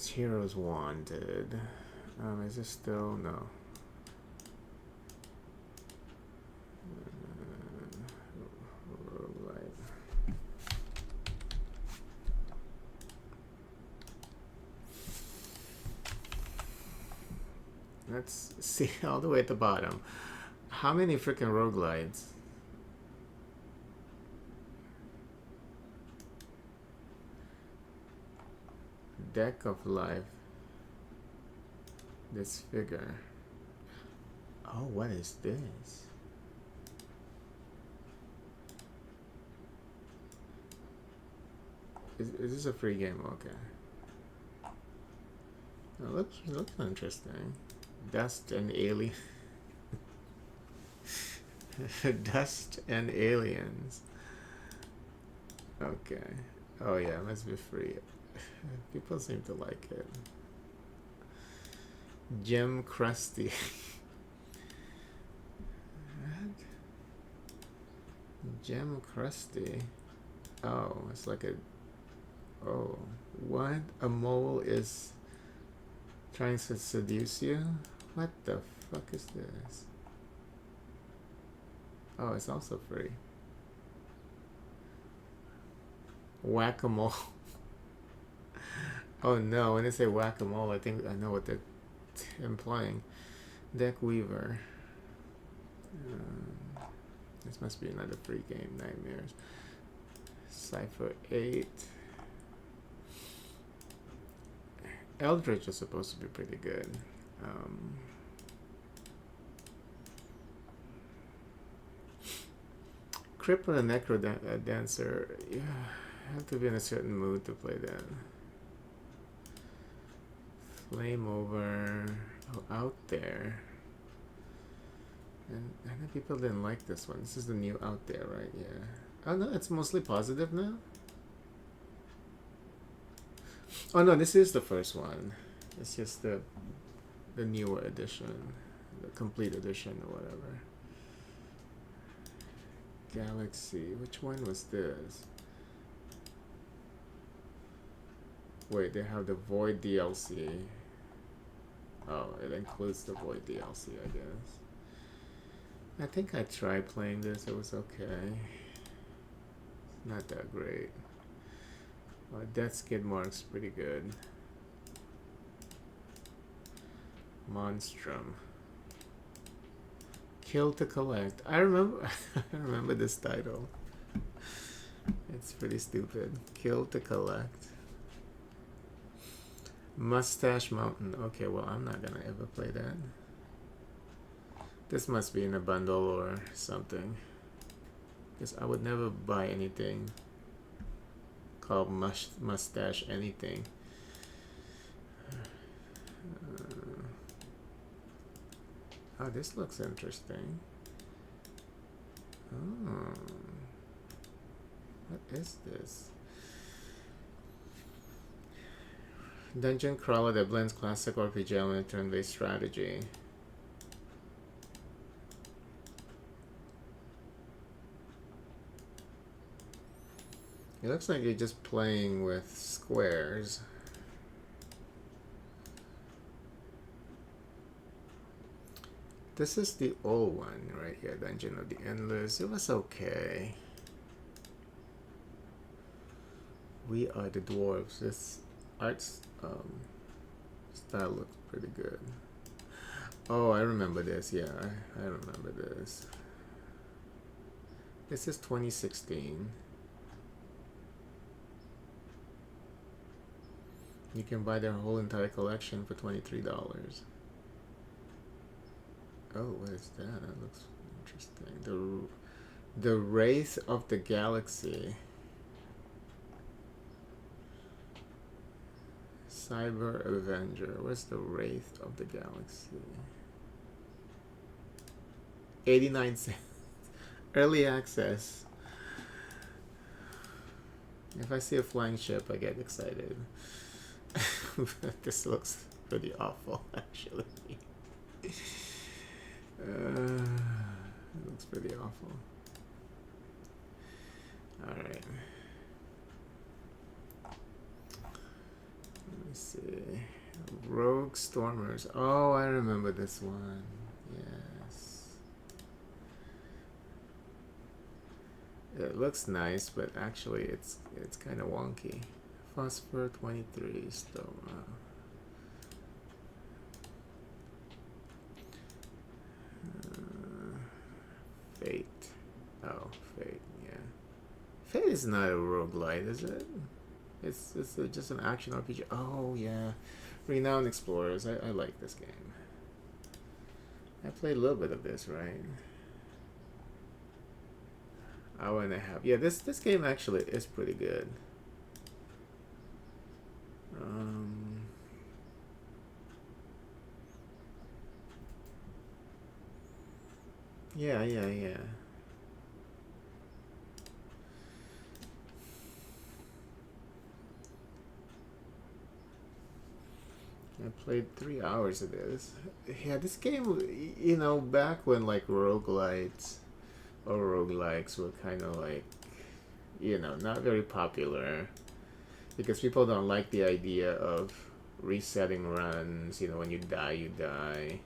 That's Heroes Wanted. Is this still? No. Let's see all the way at the bottom. How many freaking roguelites? Deck of Life. This figure. Oh, what is this? Is this a free game? Okay. It looks interesting. Dust and Alien. Dust and Aliens. Okay. Oh yeah, it must be free. People seem to like it. Gem Crusty. What? Gem Crusty. Oh, it's like a... Oh, what? A mole is trying to seduce you? What the fuck is this? Oh, it's also free. Whack-a-mole. Oh no, when they say whack-a-mole, I think I know what they're implying. Deck Weaver. This must be another free game. Nightmares. Cypher 8. Eldritch is supposed to be pretty good. Cripple and Necro Dancer. Yeah, I have to be in a certain mood to play that. Flame Over. Oh, Out There. And I know people didn't like this one. This is the new Out There, right? Yeah. Oh no, it's mostly positive now. Oh no, this is the first one. It's just the newer edition, the complete edition or whatever. Galaxy. Which one was this? Wait, they have the Void DLC. Oh, it includes the Void DLC, I guess. I think I tried playing this. It was okay. Not that great. Death Skid Mark's pretty good. Monstrum. Kill to Collect. I remember I remember this title. It's pretty stupid. Kill to Collect. Mustache Mountain. Okay, well, I'm not gonna ever play that. This must be in a bundle or something. Because I would never buy anything called Mustache anything. Oh, this looks interesting. Oh. What is this? Dungeon crawler that blends classic RPG element and turn-based strategy. It looks like you're just playing with squares. This is the old one right here, Dungeon of the Endless. It was okay. We Are the Dwarves. This art style looks pretty good. Oh, I remember this. Yeah, I remember this. This is 2016. You can buy their whole entire collection for $23. Oh, what is that? That looks interesting. The Wraith of the Galaxy. Cyber Avenger. Where's the Wraith of the Galaxy? 89 cents. Early access. If I see a flying ship, I get excited. This looks pretty awful, actually. It looks pretty awful. Alright. Let me see. Rogue Stormers. Oh, I remember this one. Yes. It looks nice, but actually it's kind of wonky. Phosphor 23 Stoma. Fate. Oh, Fate, yeah. Fate is not a roguelite, is it? It's just an action RPG. Oh, yeah. Renowned Explorers. I like this game. I played a little bit of this, right? Hour and a half. Yeah, this game actually is pretty good. Yeah. I played 3 hours of this. Yeah, this game, you know, back when like roguelites or roguelikes were kind of like, you know, not very popular because people don't like the idea of resetting runs. You know, when you die, you die.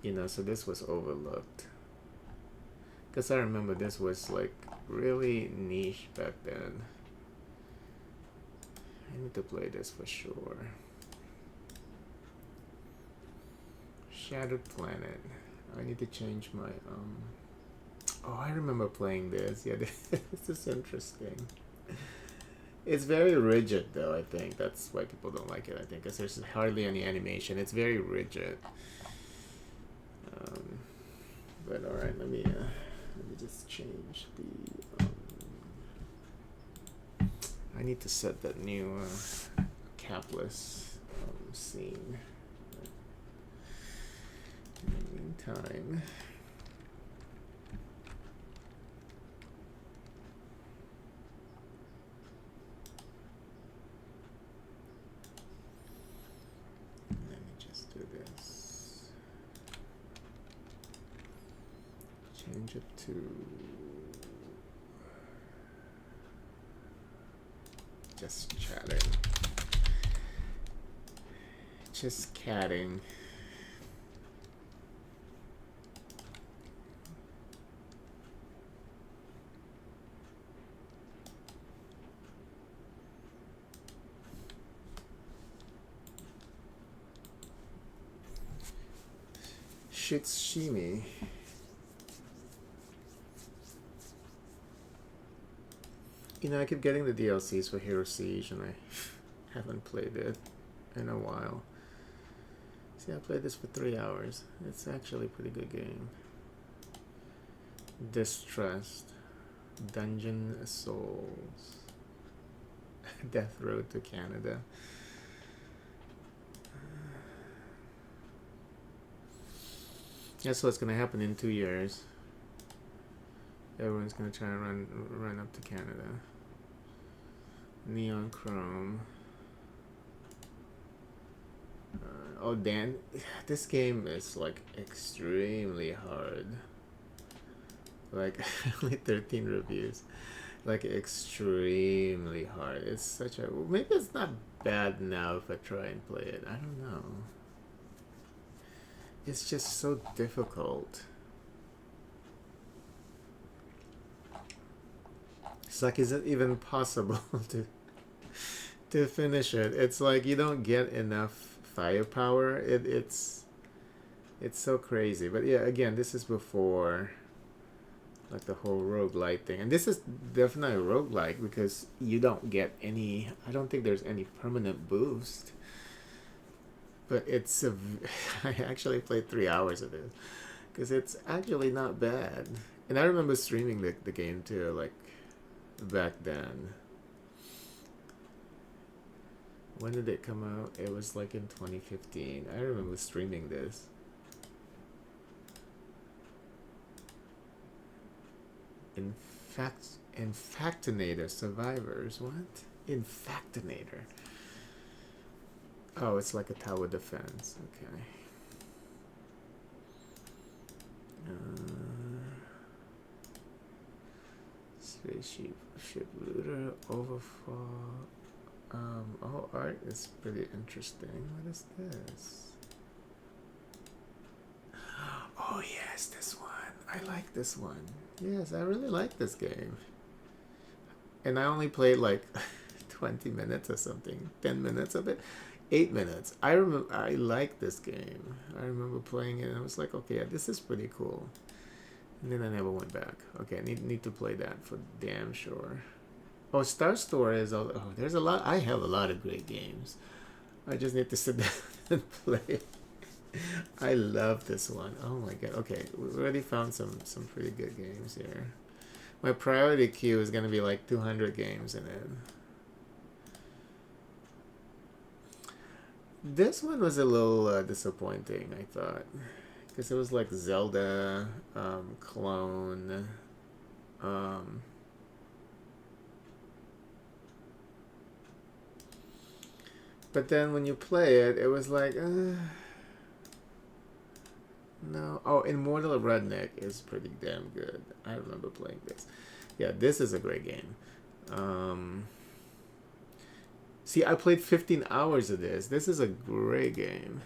You know, so this was overlooked. Because I remember this was like really niche back then. I need to play this for sure. Shattered Planet. I need to change my oh, I remember playing this. Yeah, this is interesting. It's very rigid though, I think. That's why people don't like it, I think, because there's hardly any animation. It's very rigid. But alright, let me just change the I need to set that new capless scene. In the meantime, let me just do this. Change it to just chatting. Just catting. Shitshimi. You know, I keep getting the DLCs for Hero Siege, and I haven't played it in a while. See, I played this for 3 hours. It's actually a pretty good game. Distressed. Dungeon Souls. Death Road to Canada. That's what's gonna happen in 2 years. Everyone's gonna try and run up to Canada. Neon Chrome. Oh, Dan, this game is like extremely hard. Like only 13 reviews. Like extremely hard. It's such a maybe it's not bad now if I try and play it. I don't know. It's just so difficult. It's like, is it even possible to finish it? It's like you don't get enough firepower. It's so crazy. But yeah, again, this is before like the whole roguelite thing. And this is definitely a roguelike because you don't get any, I don't think there's any permanent boost. But it's I actually played 3 hours of it because it's actually not bad. And I remember streaming the game too, like back then. When did it come out? It was like in 2015. I remember streaming this. Infactinator Survivors. What? Infactinator. Oh, it's like a tower defense. Okay. Spaceship, ship looter, overfall. Oh, art is pretty interesting. What is this? Oh yes, this one. I like this one. Yes, I really like this game. And I only played like 20 minutes or something. 10 minutes of it. 8 minutes. I remember I like this game. I remember playing it and I was like, okay, yeah, this is pretty cool. And then I never went back. Okay, I need to play that for damn sure. Oh, Star Story is all. Oh, there's a lot. I have a lot of great games. I just need to sit down and play. I love this one. Oh my god. Okay, we already found some pretty good games here. My priority queue is gonna be like 200 games in it. This one was a little disappointing, I thought, because it was like Zelda clone. Um, but then when you play it, it was like, no. Oh, Immortal Redneck is pretty damn good. I remember playing this. Yeah, this is a great game. See, I played 15 hours of this. This is a great game.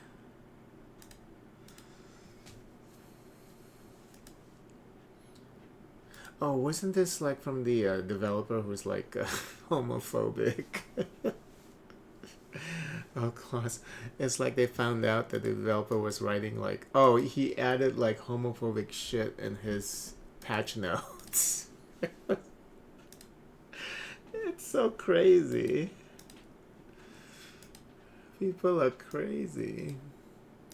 Oh, wasn't this like from the developer who's like homophobic? Oh, class. It's like they found out that the developer was writing like, oh, he added like homophobic shit in his patch notes. It's so crazy. People are crazy.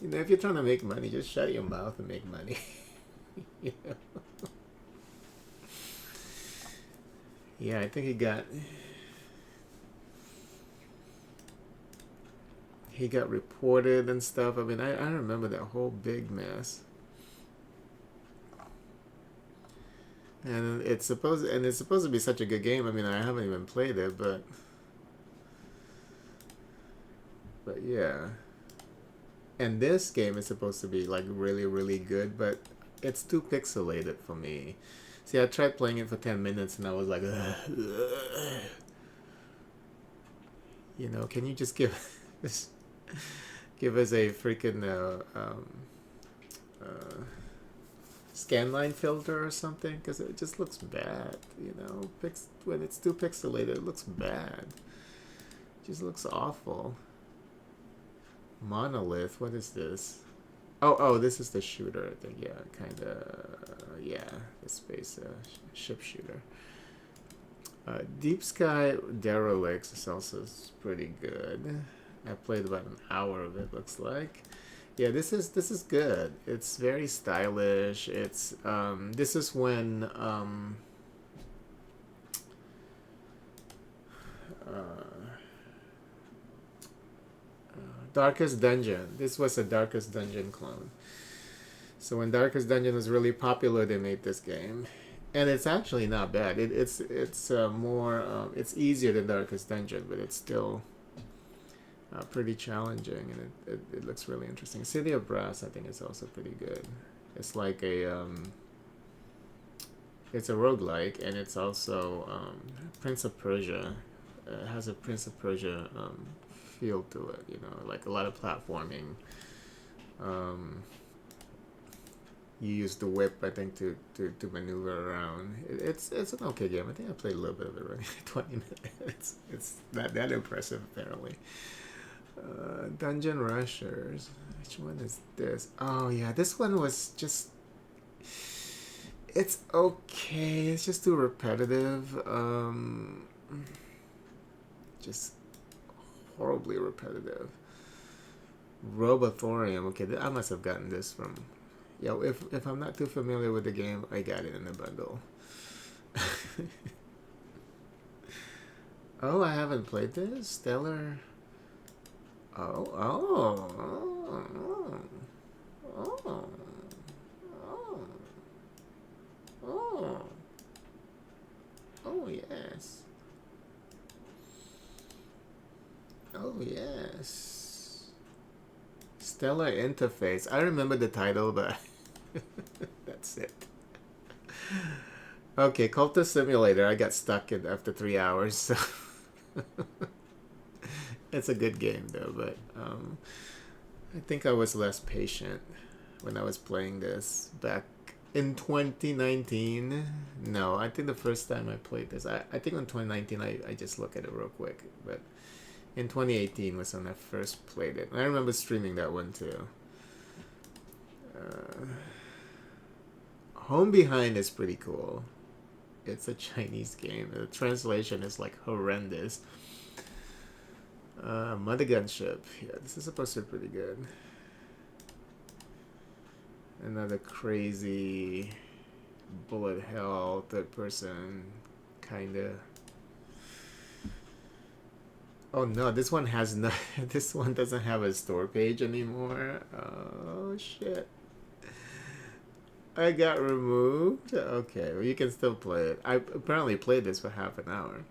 You know, if you're trying to make money, just shut your mouth and make money. You know? Yeah, I think he got reported and stuff. I mean, I remember that whole big mess. And it's supposed to be such a good game. I mean, I haven't even played it, but yeah. And this game is supposed to be like really, really good, but it's too pixelated for me. See, I tried playing it for 10 minutes and I was like, ugh. You know, can you just give us a freaking scanline filter or something? Because it just looks bad, you know? When it's too pixelated, it looks bad. It just looks awful. Monolith, what is this? Oh, this is the shooter, I think. Yeah, kind of, yeah, the space ship shooter. Deep Sky Derelicts is also pretty good. I played about an hour of it, looks like. Yeah, this is good. It's very stylish. It's this is when Darkest Dungeon. This was a Darkest Dungeon clone. So when Darkest Dungeon was really popular, they made this game, and it's actually not bad. It's more it's easier than Darkest Dungeon, but it's still pretty challenging, and it looks really interesting. City of Brass, I think, is also pretty good. It's like it's a roguelike, and it's also Prince of Persia. It has a Prince of Persia feel to it, you know, like a lot of platforming. You use the whip, I think, to maneuver around. It's an okay game. I think I played a little bit of it already. 20 minutes. It's not that impressive, apparently. Dungeon Rushers. Which one is this? Oh yeah, this one was just. It's okay. It's just too repetitive. Just horribly repetitive. Robothorium. Okay, I must have gotten this from. Yeah, if I'm not too familiar with the game, I got it in the bundle. Oh, I haven't played this? Stellar. Oh, yes. Oh, yes. Stellar Interface. I remember the title, but that's it. Okay, Cultist Simulator. I got stuck in after 3 hours. So it's a good game though, but I think I was less patient when I was playing this back in 2019. No, I think the first time I played this, I think in 2019 I just look at it real quick, but in 2018 was when I first played it. And I remember streaming that one too. Uh, Home Behind is pretty cool. It's a Chinese game. The translation is like horrendous. Mother Gunship. Yeah, this is supposed to be pretty good. Another crazy bullet hell third person kinda. Oh no, this one has no. This one doesn't have a store page anymore. Oh shit. I got removed. Okay, well you can still play it. I apparently played this for half an hour.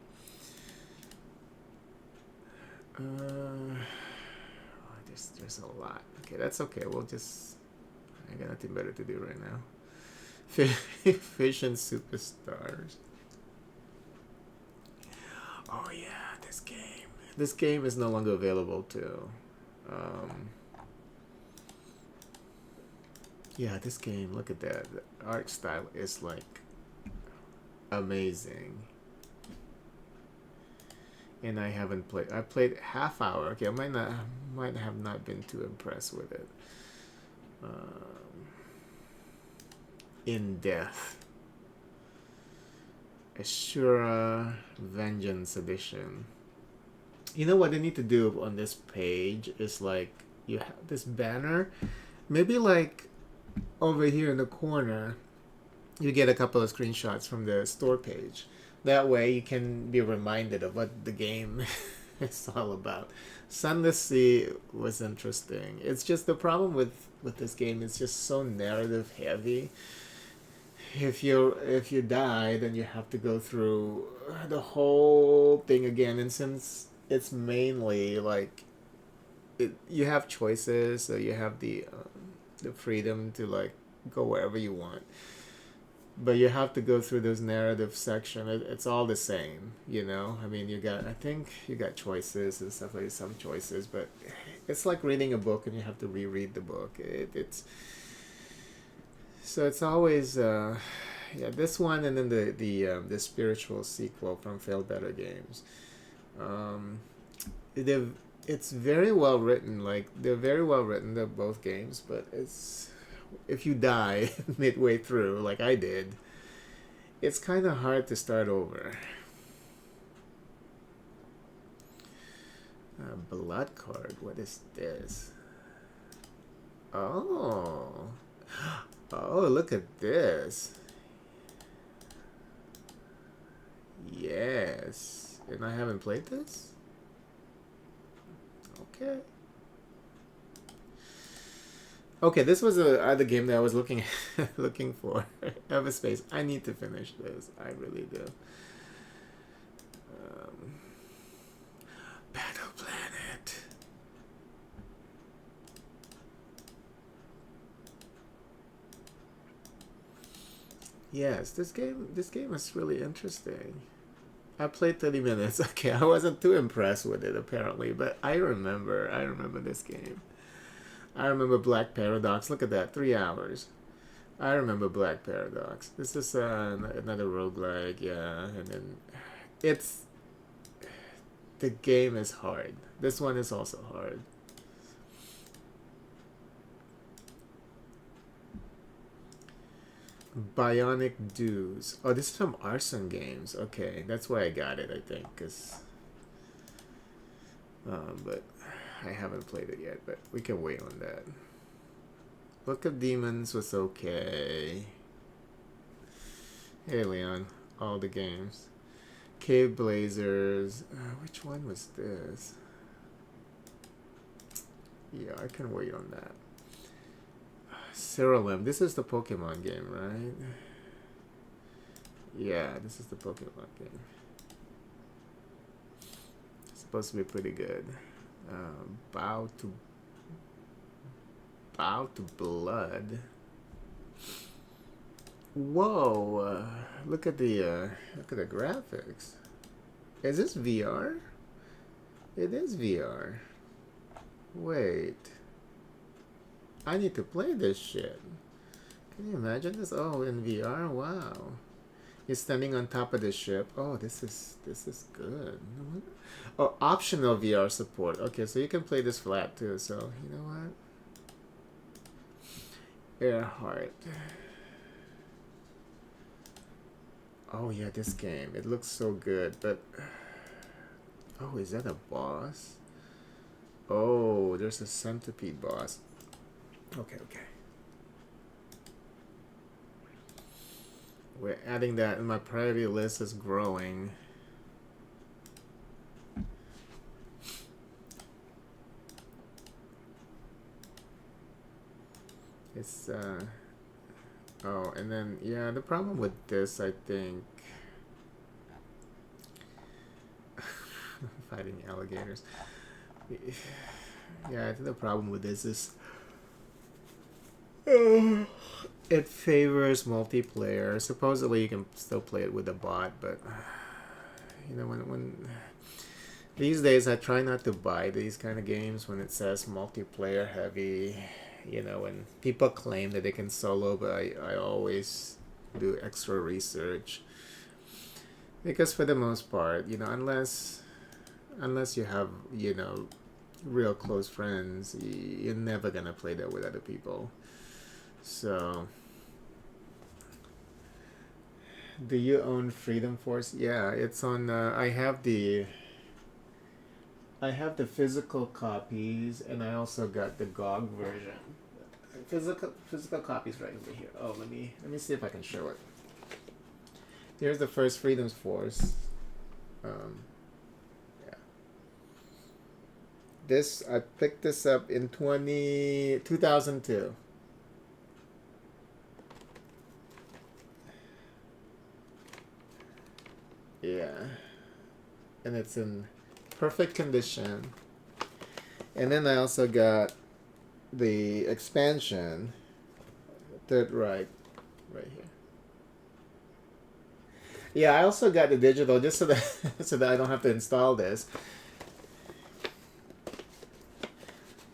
There's a lot. Okay, that's okay. We'll just. I got nothing better to do right now. Fish and Superstars. Oh yeah, this game. This game is no longer available too. Yeah, this game. Look at that. The art style is like amazing. And I haven't played. I played half hour. Okay, I might have not been too impressed with it. In Death. Ashura Vengeance Edition. You know what they need to do on this page is like you have this banner, maybe like over here in the corner, you get a couple of screenshots from the store page. That way you can be reminded of what the game is all about. Sunless Sea was interesting. It's just the problem with this game is just so narrative heavy. If you die, then you have to go through the whole thing again. And since it's mainly like you have choices, so you have the freedom to like go wherever you want, but you have to go through this narrative section. It's all the same, you know. I mean, I think you got choices and stuff like some choices, but it's like reading a book and you have to reread the book. It's so it's always yeah, this one and then the spiritual sequel from Failed Better Games. It's very well written. Like they're very well written. They're both games, but it's if you die midway through, like I did, it's kind of hard to start over. Blood card. What is this? Oh. Oh, look at this. Yes. And I haven't played this? Okay. Okay, this was the other game that I was looking for. Everspace. I need to finish this. I really do. Battle Planet. Yes, this game is really interesting. I played 30 minutes. Okay, I wasn't too impressed with it apparently, but I remember this game. I remember Black Paradox. Look at that, 3 hours. I remember Black Paradox. This is another roguelike, yeah, and then the game is hard. This one is also hard. Bionic Dews. Oh, this is from Arson Games. Okay, that's why I got it, I think, because but I haven't played it yet, but we can wait on that. Book of Demons was okay. Hey Leon, all the games. Cave Blazers. Which one was this? Yeah, I can wait on that. Cerulem. This is the Pokemon game, right? Yeah, this is the Pokemon game. It's supposed to be pretty good. Bow to Blood. Whoa! Look at the graphics. Is this VR? It is VR. Wait. I need to play this shit. Can you imagine this? Oh, in VR? Wow. You're standing on top of the ship. Oh, this is good. Oh, optional VR support. Okay, so you can play this flat too. So you know what? Earhart. Oh yeah, this game. It looks so good, but oh, is that a boss? Oh, there's a centipede boss. Okay, okay. We're adding that, and my priority list is growing. It's oh, and then yeah, the problem with this, I think, fighting alligators. Yeah, I think the problem with this is it favors multiplayer. Supposedly, you can still play it with a bot, but you know, when these days, I try not to buy these kind of games when it says multiplayer heavy. You know, when people claim that they can solo, but I always do extra research because for the most part, you know, unless you have, you know, real close friends, you're never gonna play that with other people. So, do you own Freedom Force? Yeah, it's on. I have the physical copies, and I also got the GOG version. Physical copies right over here. Oh, let me see if I can show it. Here's the first Freedom Force. Um, yeah. This I picked this up in 2002. Yeah, and it's in perfect condition. And then I also got the expansion, Third Reich, right here. Yeah, I also got the digital just so that so that I don't have to install this.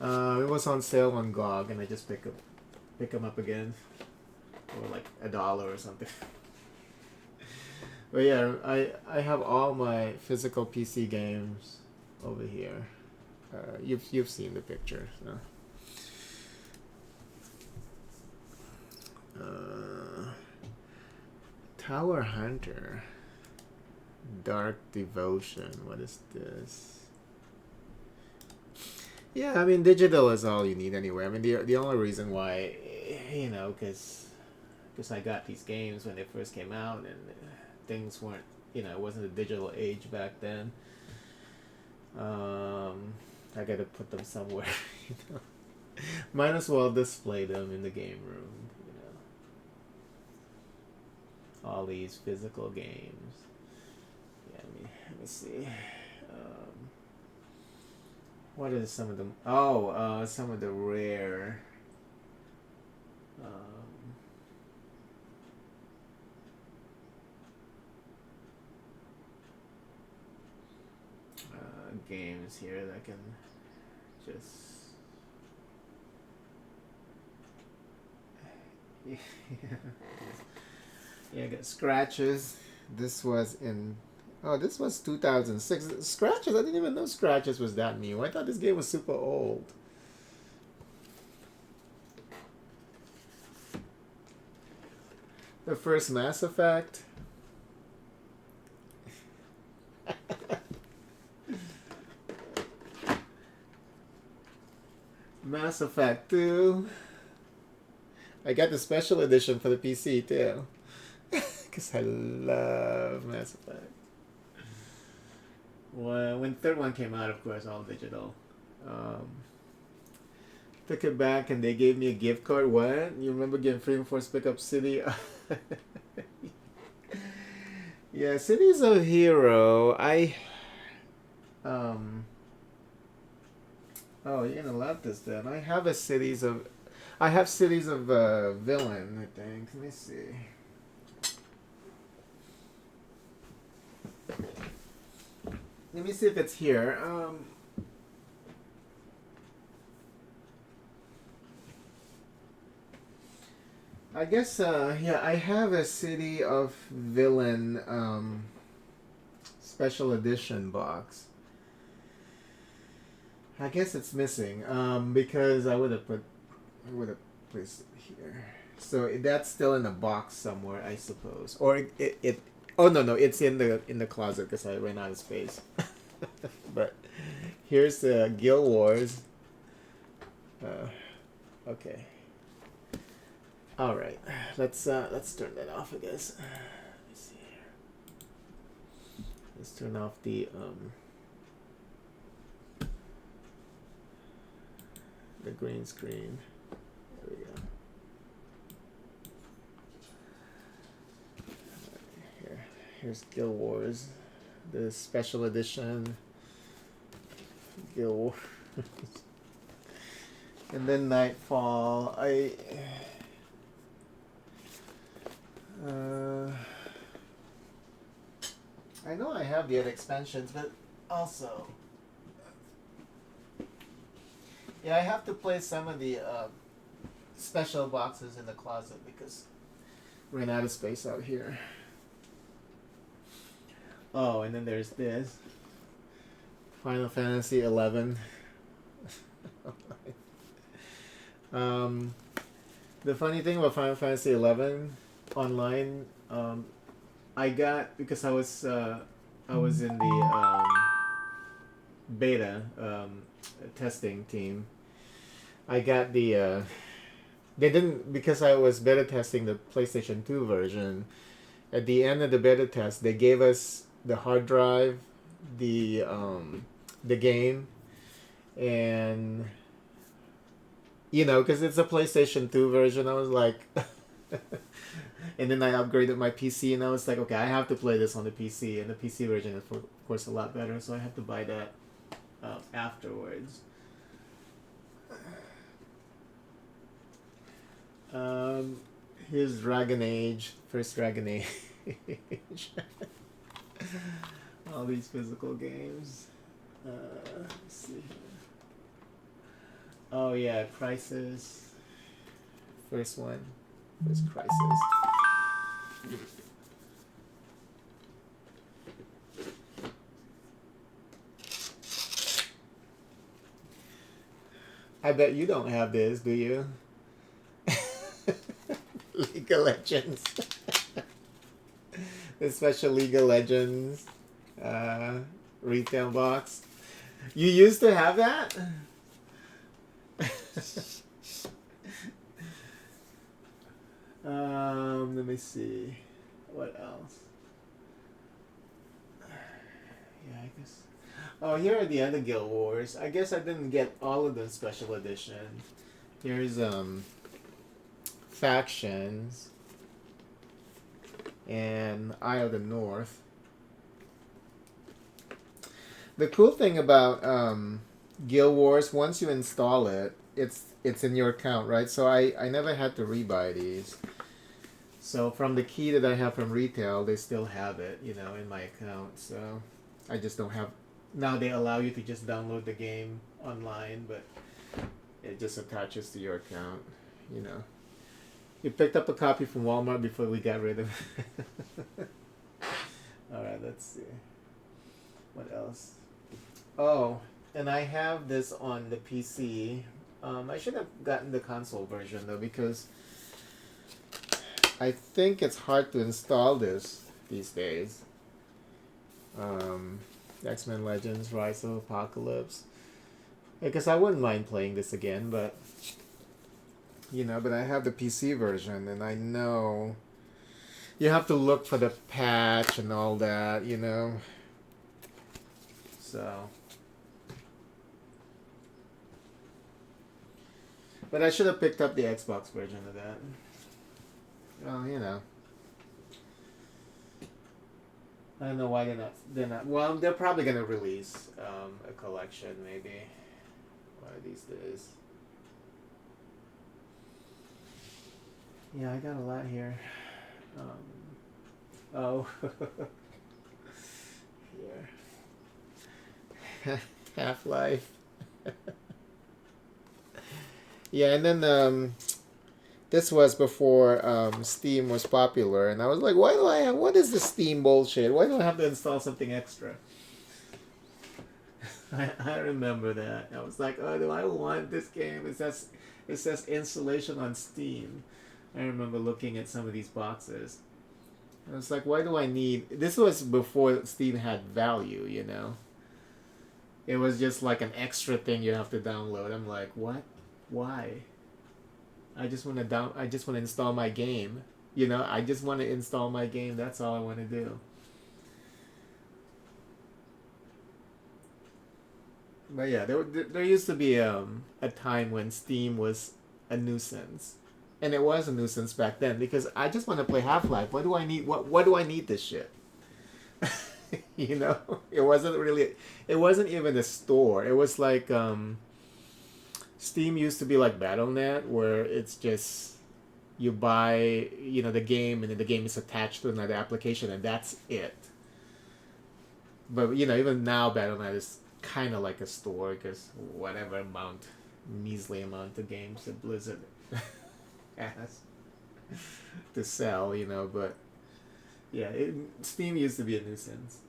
It was on sale on GOG, and I just pick them up again for like $1 or something. But yeah, I have all my physical PC games over here. You've seen the picture. So. Tower Hunter, Dark Devotion. What is this? Yeah, I mean digital is all you need anyway. I mean the only reason why, you know, because I got these games when they first came out and things weren't, you know, it wasn't a digital age back then. I gotta put them somewhere, you know. Might as well display them in the game room, you know. All these physical games. Yeah, let me see. What are some of them? Oh, some of the rare. Games here that can just yeah. Yeah, I got scratches. This was in this was 2006. Scratches, I didn't even know Scratches was that new. I thought this game was super old. The first Mass Effect. Mass Effect 2. I got the special edition for the PC too. Because I love Mass Effect. Well, when the third one came out, of course, all digital. Took it back and they gave me a gift card. What? You remember getting Freedom Force Pickup City? Yeah, Cities of Hero. Oh, you're gonna love this then. I have Cities of Villain, I think. Let me see. Let me see if it's here. I guess, yeah, I have a City of Villain special edition box. I guess it's missing because I would have placed it here. So that's still in a box somewhere, I suppose. Or it oh no, it's in the closet because I ran out of space. But here's the Guild Wars. Okay. All right, let's turn that off, I guess. Let's see here. Let's turn off the green screen. There we go. Here's Guild Wars, the special edition. Guild Wars. And then Nightfall. I know I have the other expansions, but also, yeah, I have to play some of the special boxes in the closet because ran out of space out here. Oh, and then there's this Final Fantasy 11. The funny thing about Final Fantasy 11 online, I got, because I was in the beta testing team. I got the they didn't, because I was beta testing the PlayStation 2 version. At the end of the beta test, they gave us the hard drive, the game, and because it's a PlayStation 2 version, I was like, and then I upgraded my PC, and I was like, okay, I have to play this on the PC, and the PC version is, of course, a lot better, so I have to buy that afterwards. Here's Dragon Age, first Dragon Age. All these physical games. Let's see here. Oh yeah, Crisis. First one. First Crisis. I bet you don't have this, do you? League of Legends. The special League of Legends retail box. You used to have that? Let me see. What else? Yeah, I guess. Oh, here are the other Guild Wars. I guess I didn't get all of them special edition. Here's Factions and Eye of the North. The cool thing about Guild Wars, once you install it, it's in your account, right? So I never had to rebuy these. So from the key that I have from retail, they still have it, in my account. So I just don't have. Now they allow you to just download the game online, but it just attaches to your account, You picked up a copy from Walmart before we got rid of it. Alright, let's see. What else? Oh, and I have this on the PC. I should have gotten the console version though, because I think it's hard to install this these days. X-Men Legends, Rise of Apocalypse. Because I wouldn't mind playing this again, but but I have the PC version, and I know you have to look for the patch and all that, So, but I should have picked up the Xbox version of that. Well, I don't know why they're not. Well, they're probably gonna release a collection maybe one of these days. Yeah, I got a lot here. Oh, here. Half-Life. Yeah, and then this was before Steam was popular, and I was like, why do I have? What is this Steam bullshit? Why do I have to install something extra? I remember that. I was like, oh, do I want this game? It says installation on Steam. I remember looking at some of these boxes. I was like, why do I need? This was before Steam had value, you know. It was just like an extra thing you have to download. I'm like, what? Why? I just want to I just want to install my game. You know, I just want to install my game. That's all I want to do. But yeah, there used to be a time when Steam was a nuisance, and it was a nuisance back then because I just want to play Half Life. What do I need? What do I need this shit? You know, it wasn't really. It wasn't even a store. It was like Steam used to be like BattleNet, where it's just you buy the game, and then the game is attached to another application, and that's it. But even now, BattleNet is kind of like a store because whatever measly amount of games that Blizzard has to sell, But yeah, Steam used to be a nuisance.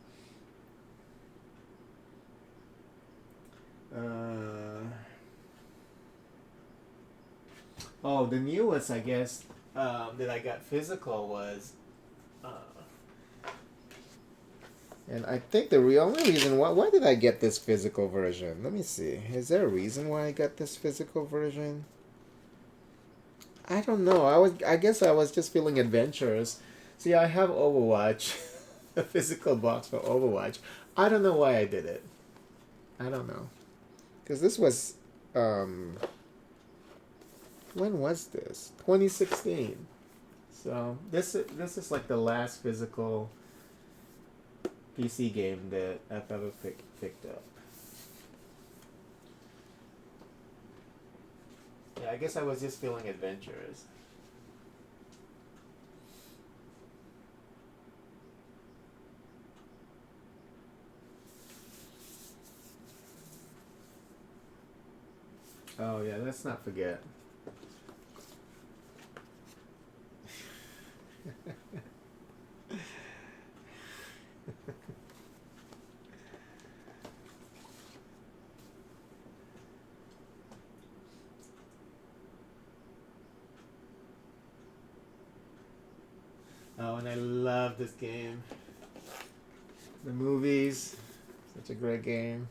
Oh, the newest, I guess, that I got physical was. Uh, And I think the only reason why did I get this physical version? Let me see. Is there a reason why I got this physical version? I don't know. I guess I was just feeling adventurous. See, I have Overwatch, a physical box for Overwatch. I don't know why I did it. I don't know. Cuz this was when was this? 2016. So, this is like the last physical PC game that I've ever picked up. Yeah, I guess I was just feeling adventurous. Oh yeah, let's not forget. Oh, and I love this game. The movies, such a great game.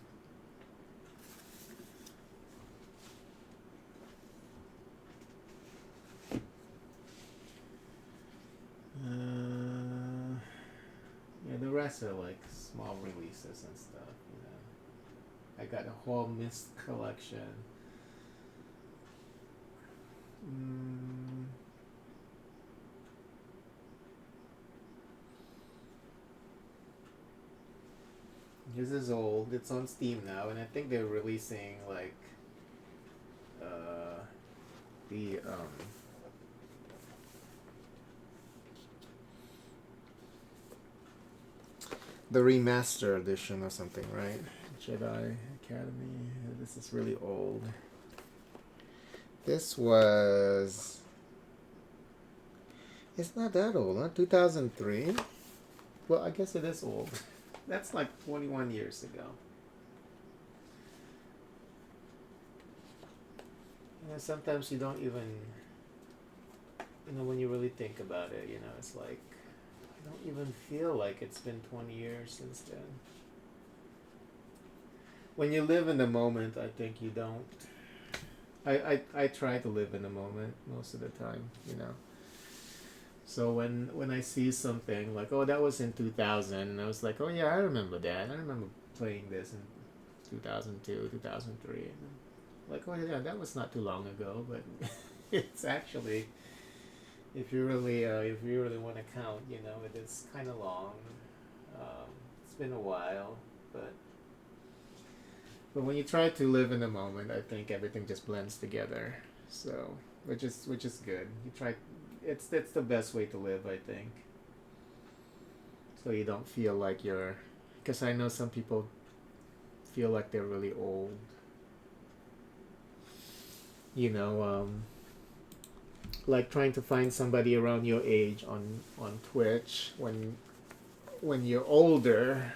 Yeah, the rest are like small releases and stuff. I got a whole Mist collection. This is old. It's on Steam now, and I think they're releasing like the the remaster edition or something, right? Jedi Academy. This is really old. This was. It's not that old, huh? 2003? Well, I guess it is old. That's like 21 years ago. Sometimes you don't even. When you really think about it, it's like. I don't even feel like it's been 20 years since then. When you live in the moment, I think you don't. I try to live in the moment most of the time. So when I see something like, oh, that was in 2000, and I was like, oh yeah, I remember that. I remember playing this in 2002, 2003. And I'm like, oh yeah, that was not too long ago, but it's actually, if you really want to count, it is kind of long. It's been a while, but when you try to live in the moment, I think everything just blends together. So, which is good. You try. It's the best way to live, I think. So you don't feel like you're, because I know some people feel like they're really old. You know, like trying to find somebody around your age on Twitch when you're older,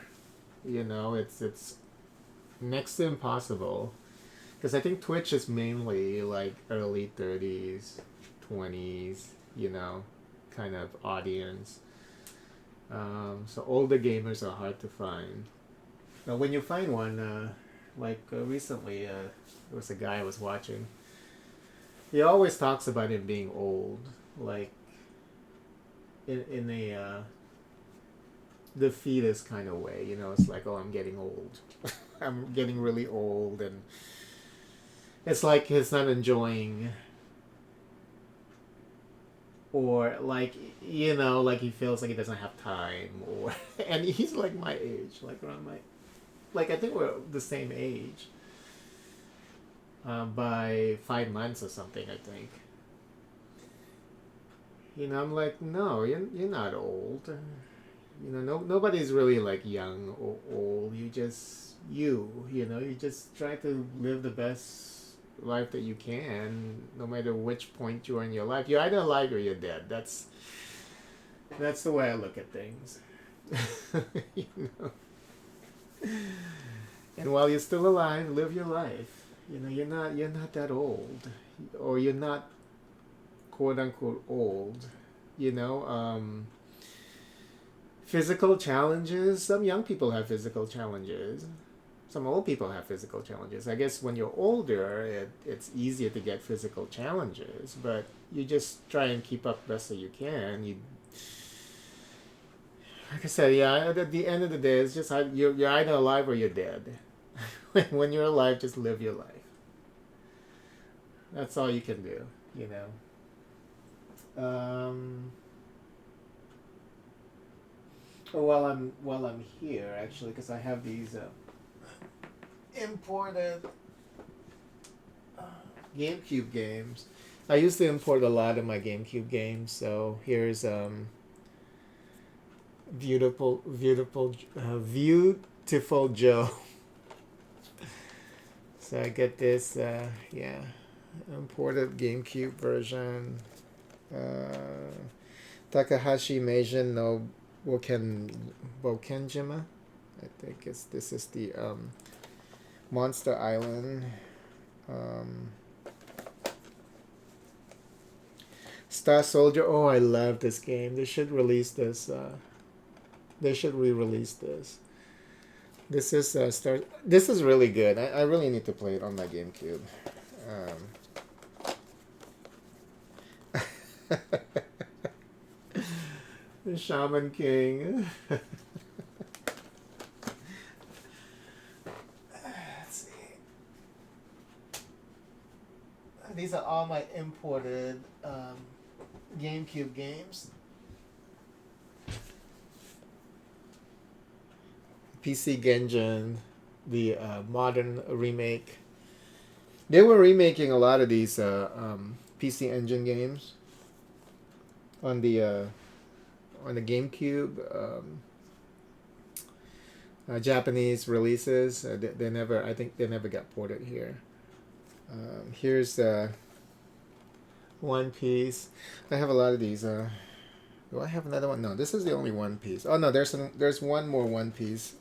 you know, it's next to impossible. Because I think Twitch is mainly like early 30s, 20s, you know, kind of audience. So older gamers are hard to find. But when you find one, recently, there was a guy I was watching. He always talks about him being old, like in a defeatist kind of way. You know, it's like, oh, I'm getting old. I'm getting really old, and it's like he's not enjoying, or like, you know, like he feels like he doesn't have time, or and he's like my age, like around my, like I think we're the same age. By 5 months or something, I think. You know, I'm like, no, you're not old. You know, nobody's really like young or old. You know, you just try to live the best life that you can, no matter which point you are in your life. You're either alive or you're dead. That's the way I look at things. You know? And while you're still alive, live your life. You know, you're not that old, or you're not quote unquote old. You know, physical challenges. Some young people have physical challenges. Some old people have physical challenges. I guess when you're older, it's easier to get physical challenges, but you just try and keep up best that you can. Like I said, yeah. At the end of the day, it's just you're either alive or you're dead. When you're alive, just live your life. That's all you can do, you know. While I'm here, actually, because I have these imported GameCube games. I used to import a lot of my GameCube games. So here's beautiful Joe. So I get this, imported GameCube version. Takahashi Meijin no Bokenjima. I think this is the Monster Island. Star Soldier. Oh, I love this game. They should release this. They should re-release this. This is Star. This is really good. I really need to play it on my GameCube. The Shaman King. Let's see. These are all my imported GameCube games. PC Genjin, the modern remake. They were remaking a lot of these PC Engine games on the GameCube. Japanese releases. They never. I think they never got ported here. Here's One Piece. I have a lot of these. Do I have another one? No, this is the only One Piece. Oh no, there's one more One Piece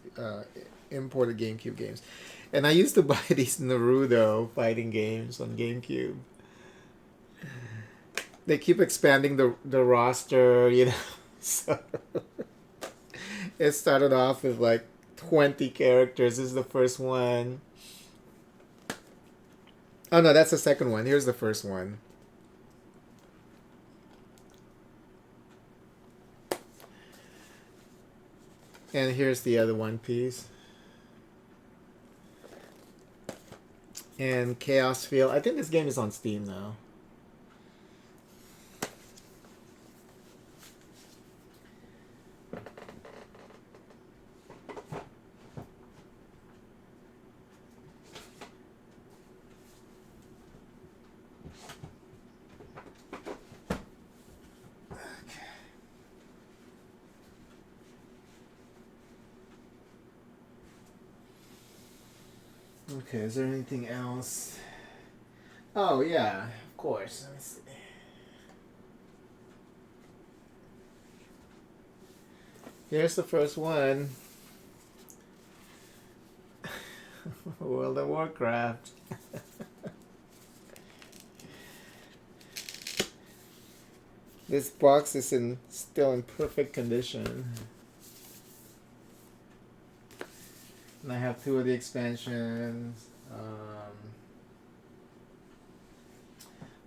imported GameCube games, and I used to buy these Naruto fighting games on GameCube. They keep expanding the roster, you know. So it started off with like 20 characters. This is the first one. Oh no, that's the second one. Here's the first one. And here's the other One Piece. And Chaos Field. I think this game is on Steam now. Okay, is there anything else? Oh yeah, of course. Let me see. Here's the first one. World of Warcraft. This box is still in perfect condition. And I have 2 of the expansions.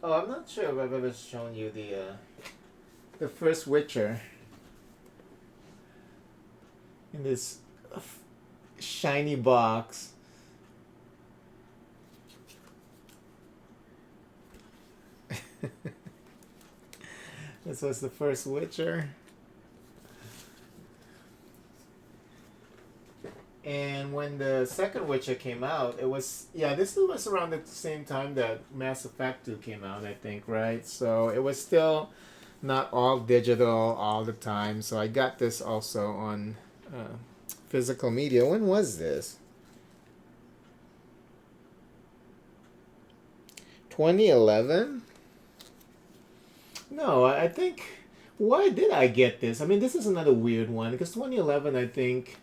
Oh, I'm not sure if I've ever shown you the first Witcher in this shiny box. This was the first Witcher. And when the second Witcher came out, it was, yeah, this was around the same time that Mass Effect 2 came out, I think, right? So it was still not all digital all the time. So I got this also on physical media. When was this? 2011? No, I think. Why did I get this? I mean, this is another weird one because 2011, I think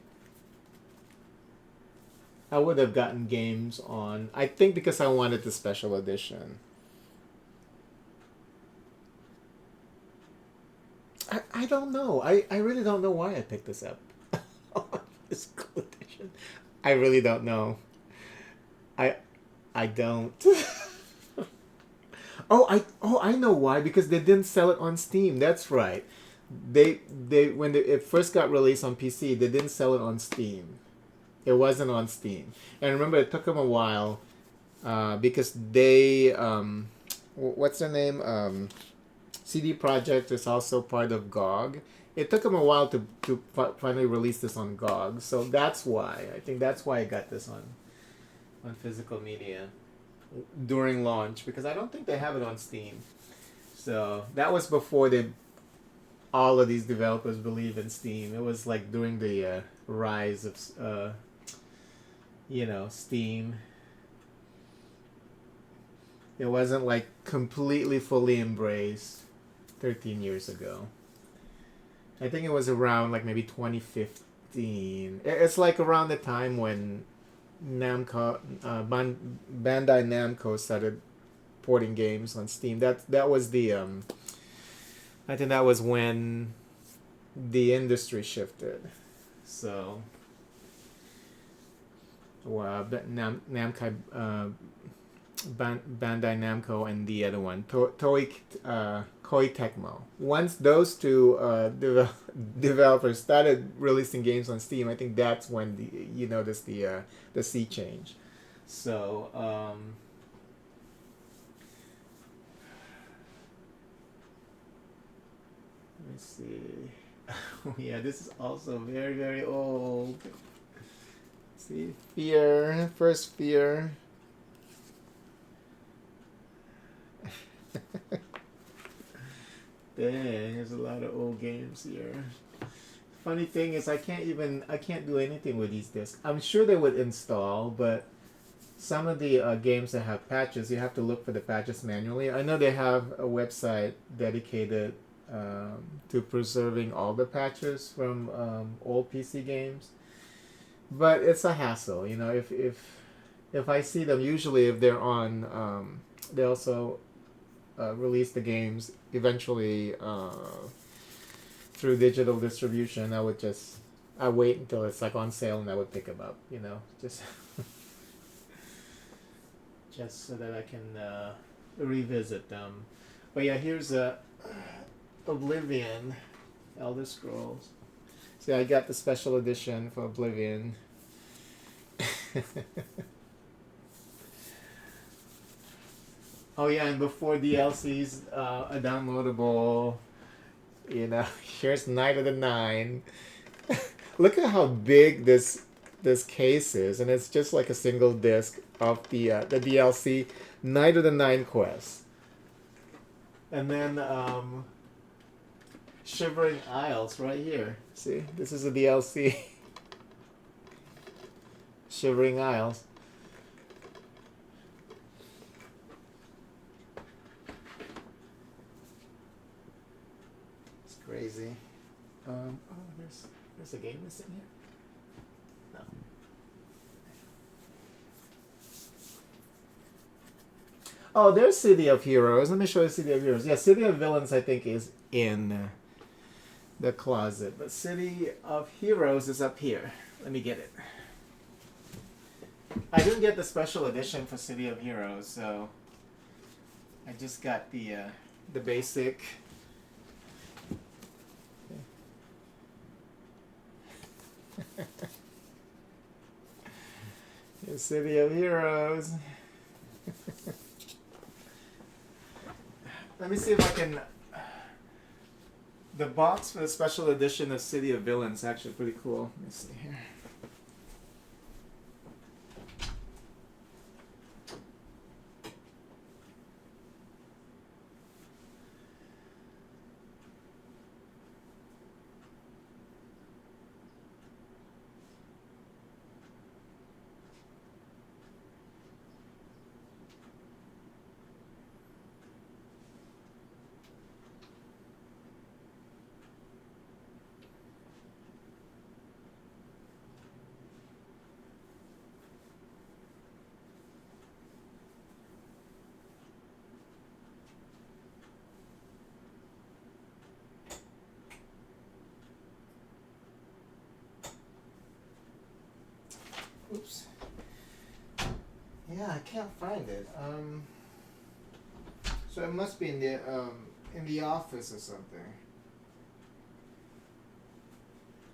I would have gotten games on. I think because I wanted the special edition. I don't know. I really don't know why I picked this up. This cool edition. I really don't know. I I don't. I know why, because they didn't sell it on Steam. That's right. They when it first got released on PC, they didn't sell it on Steam. It wasn't on Steam. And remember, it took them a while because they what's their name? CD Projekt is also part of GOG. It took them a while to finally release this on GOG. So that's why. I think that's why I got this on physical media during launch, because I don't think they have it on Steam. So that was before all of these developers believe in Steam. It was like during the rise of Steam. It wasn't like completely fully embraced 13 years ago. I think it was around like maybe 2015. It's like around the time when Namco, Bandai Namco started porting games on Steam. That was the I think that was when the industry shifted. So, Namco, Bandai Namco, and the other one, Koei Tecmo. Once those two developers started releasing games on Steam, I think that's when you notice the sea change. So. Let me see. Oh yeah, this is also very, very old. See, Fear, first Fear. Dang, there's a lot of old games here. Funny thing is, I can't do anything with these discs. I'm sure they would install, but some of the games that have patches, you have to look for the patches manually. I know they have a website dedicated to preserving all the patches from old PC games, but it's a hassle. If I see them, usually if they're on, they also release the games eventually through digital distribution. I wait until it's like on sale and I would pick them up. Just just so that I can revisit them. But yeah, here's Oblivion, Elder Scrolls. See, I got the special edition for Oblivion. Oh yeah, and before DLCs are downloadable, here's Night of the Nine. Look at how big this case is, and it's just like a single disc of the DLC Night of the Nine Quest. And then Shivering Isles right here. See, this is a DLC. Shivering Isles. Crazy. Oh, there's a game missing here. No. Oh, there's City of Heroes. Let me show you City of Heroes. Yeah, City of Villains I think is in the closet, but City of Heroes is up here. Let me get it. I didn't get the special edition for City of Heroes, so I just got the basic. The City of Heroes. Let me see if I can. The box for the special edition of City of Villains is actually pretty cool. Let me see here. Oops. Yeah, I can't find it. So it must be in the office or something.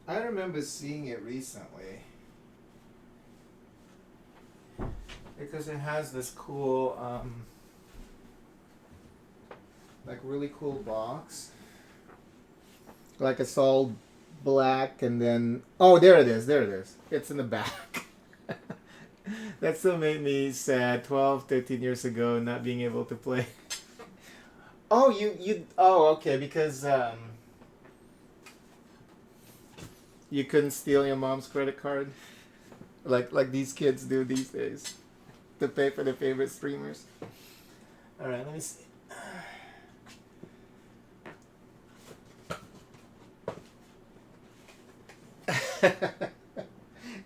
I remember seeing it recently because it has this cool, like really cool box. Like it's all black and then there it is. It's in the back. That still made me sad 12, 13 years ago not being able to play. Oh, okay, because you couldn't steal your mom's credit card like these kids do these days to pay for their favorite streamers. All right, let me see.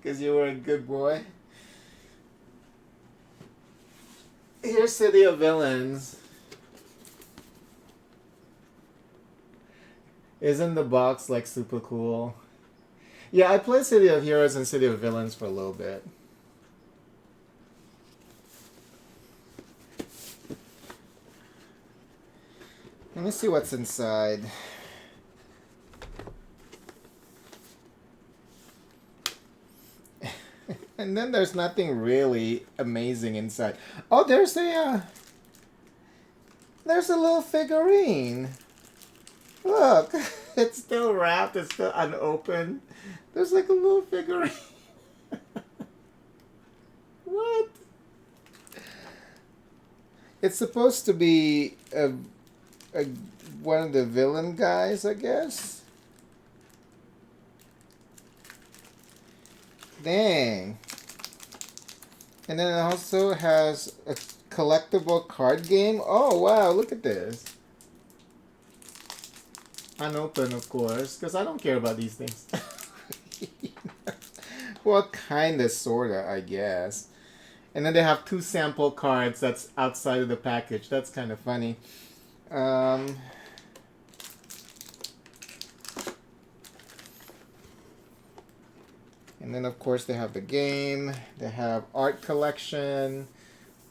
Because you were a good boy. Here's City of Villains. Isn't the box like super cool? Yeah, I played City of Heroes and City of Villains for a little bit. Let me see what's inside. And then there's nothing really amazing inside. Oh, there's a little figurine. Look, it's still wrapped. It's still unopened. There's like a little figurine. What? It's supposed to be one of the villain guys, I guess. Dang. And then it also has a collectible card game. Oh, wow, look at this. Unopened, of course, because I don't care about these things. Well, kinda, sorta, I guess. And then they have 2 sample cards that's outside of the package. That's kind of funny. And then, of course, they have the game. They have art collection.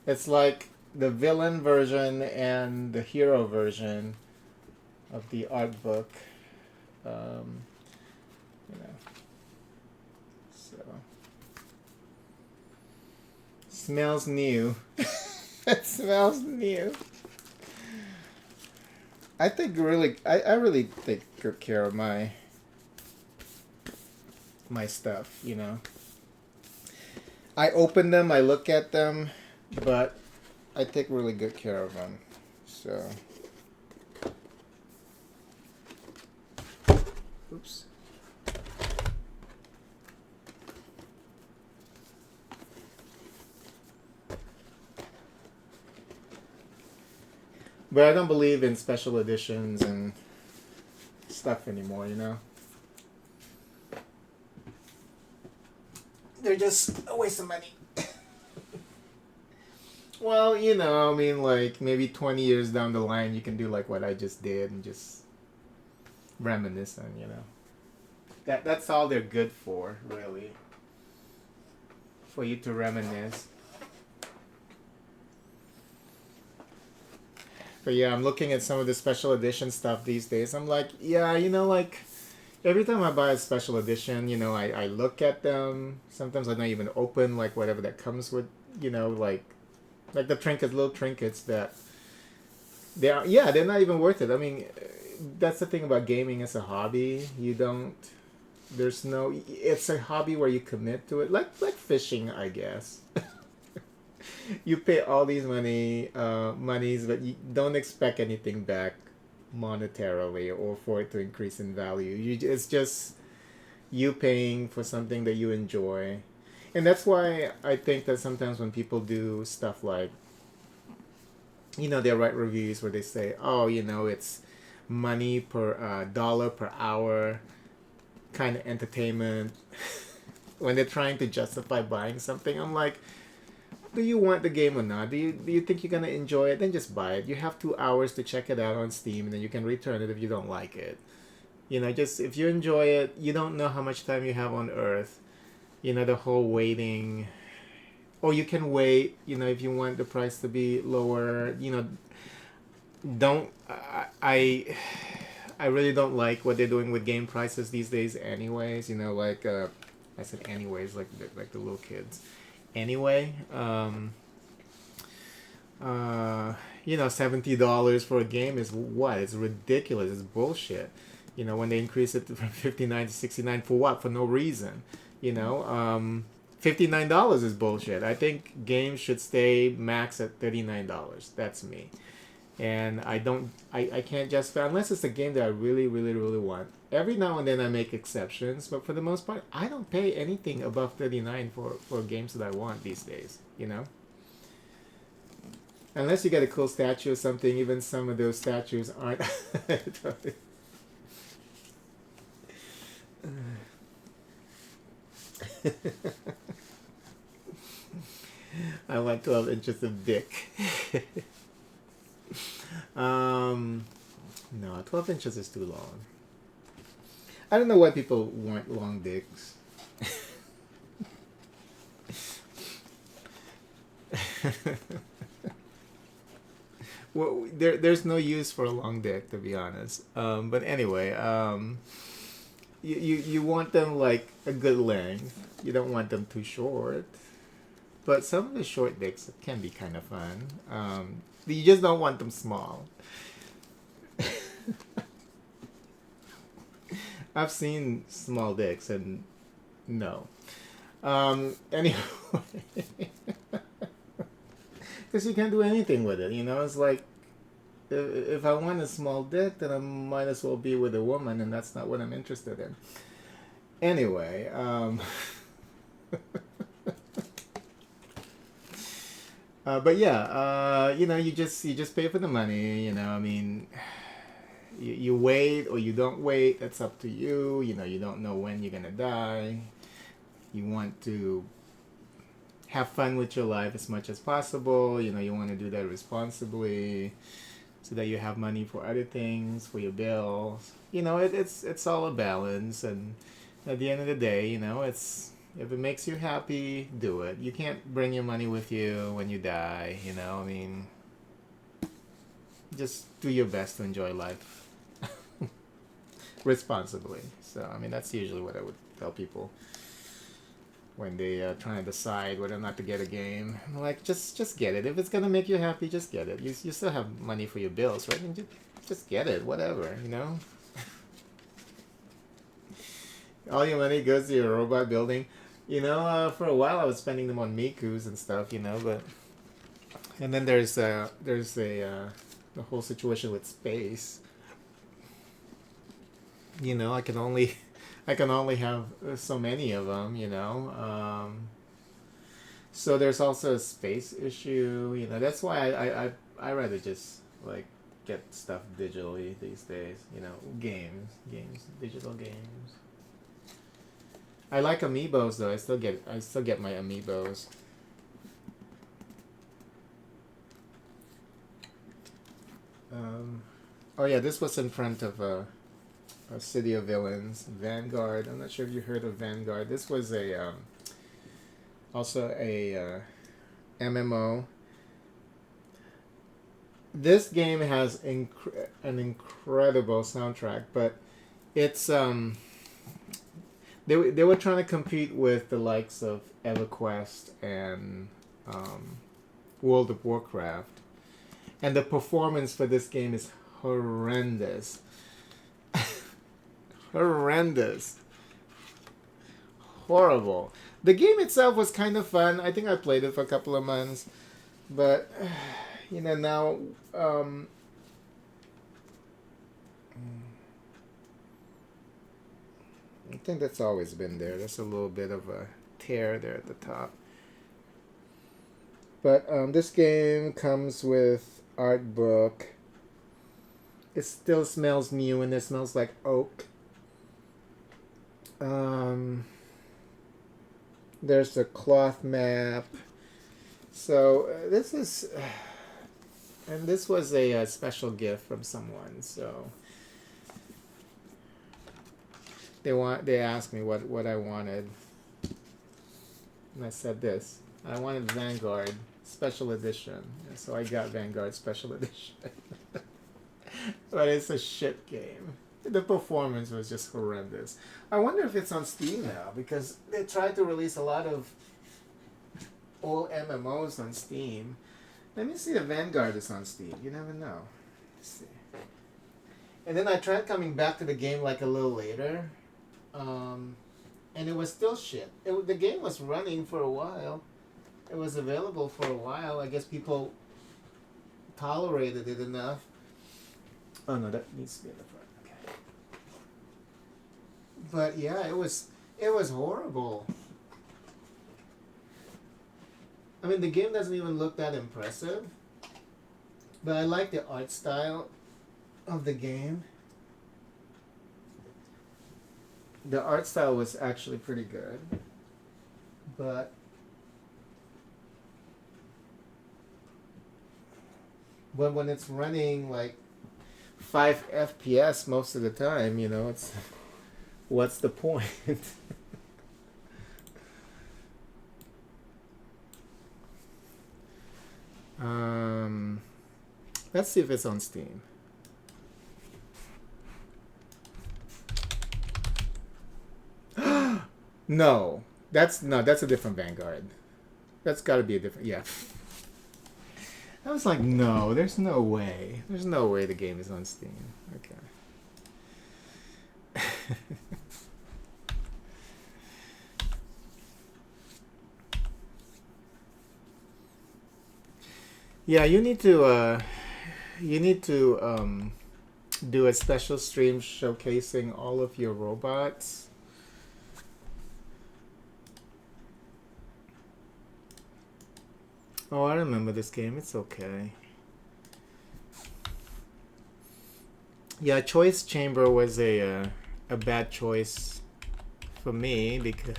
It's like the villain version and the hero version of the art book. You know. So. Smells new. It smells new. I think I really take good care of my stuff, you know. I open them, I look at them, but I take really good care of them. So, oops. But I don't believe in special editions and stuff anymore, you know? They're just a waste of money. Well, you know, I mean, like, maybe 20 years down the line, you can do, like, what I just did and just reminiscent, you know? That's all they're good for, really. For you to reminisce. But yeah, I'm looking at some of the special edition stuff these days. I'm like, yeah, you know, like, every time I buy a special edition, you know, I look at them. Sometimes I don't even open, like, whatever that comes with, you know, like the trinkets, little trinkets that they are, yeah, they're not even worth it. I mean, that's the thing about gaming as a hobby. You don't, there's no, it's a hobby where you commit to it, like fishing, I guess. You pay all these monies, but you don't expect anything back monetarily or for it to increase in value. It's just you paying for something that you enjoy. And that's why I think that sometimes when people do stuff like, you know, they write reviews where they say, oh, you know, it's money per dollar per hour kind of entertainment. When they're trying to justify buying something, I'm like, do you want the game or not? Do you think you're gonna enjoy it? Then just buy it. You have 2 hours to check it out on Steam, and then you can return it if you don't like it. You know, just if you enjoy it, you don't know how much time you have on Earth. You know, the whole waiting. Or you can wait. You know, if you want the price to be lower. You know, don't I really don't like what they're doing with game prices these days. Anyways, you know, like I said, anyways, like the little kids. Anyway, you know, $70 for a game is what? It's ridiculous. It's bullshit. You know, when they increase it from 59 to 69 for what? For no reason. You know, $59 is bullshit. I think games should stay max at $39. That's me. And I can't justify, unless it's a game that I really, really, really want. Every now and then I make exceptions, but for the most part, I don't pay anything above 39 for games that I want these days, you know? Unless you get a cool statue or something, even some of those statues aren't. I want 12 inches of dick. No, 12 inches is too long. I don't know why people want long dicks. Well, there's no use for a long dick, to be honest. But anyway, you want them like a good length. You don't want them too short. But some of the short dicks can be kind of fun. You just don't want them small. I've seen small dicks and no. Anyway, because you can't do anything with it. You know, it's like if I want a small dick, then I might as well be with a woman, and that's not what I'm interested in. Anyway, but yeah, you know, you just pay for the money. You know, I mean, you wait or you don't wait. That's up to you. You know, you don't know when you're gonna die. You want to have fun with your life as much as possible. You know, you want to do that responsibly, so that you have money for other things, for your bills. You know, it's all a balance, and at the end of the day, you know, it's if it makes you happy, do it. You can't bring your money with you when you die. You know, I mean, just do your best to enjoy life responsibly. So, I mean, that's usually what I would tell people when they are trying to decide whether or not to get a game. I'm like, just get it. If it's gonna make you happy, just get it. You still have money for your bills, right? And just get it, whatever, you know? All your money goes to your robot building. You know, for a while I was spending them on Mikus and stuff, you know, but... And then there's the whole situation with space. You know, I can only have so many of them, you know. So there's also a space issue, you know. That's why I rather just like get stuff digitally these days. You know, games, digital games. I like amiibos though. I still get my amiibos. Oh yeah, this was in front of a City of Villains, Vanguard. I'm not sure if you heard of Vanguard. This was a also a MMO. This game has an incredible soundtrack, but it's they were trying to compete with the likes of EverQuest and World of Warcraft, and the performance for this game is horrendous. Horrendous. Horrible. The game itself was kind of fun. I think I played it for a couple of months, but you know now. I think that's always been there. There's a little bit of a tear there at the top. But this game comes with art book. It still smells new and it smells like oak. There's a cloth map. So this is, and this was a special gift from someone. So they asked me what I wanted, and I said this. I wanted Vanguard Special Edition, and so I got Vanguard Special Edition. But it's a shit game. The performance was just horrendous. I wonder if it's on Steam now, because they tried to release a lot of old MMOs on Steam. Let me see if Vanguard is on Steam. You never know. Let's see. And then I tried coming back to the game like a little later, and it was still shit. The game was running for a while. It was available for a while. I guess people tolerated it enough. Oh no, that needs to be in the front. Okay. But yeah, it was horrible. I mean, the game doesn't even look that impressive, but I like the art style of the game. The art style was actually pretty good, but when it's running like 5 FPS most of the time, you know, it's what's the point? Let's see if it's on Steam. No, that's a different Vanguard. That's got to be a different. Yeah. I was like, no, there's no way. There's no way the game is on Steam. Okay. Yeah, you need to do a special stream showcasing all of your robots. Oh, I remember this game. It's okay. Yeah, Choice Chamber was a bad choice for me because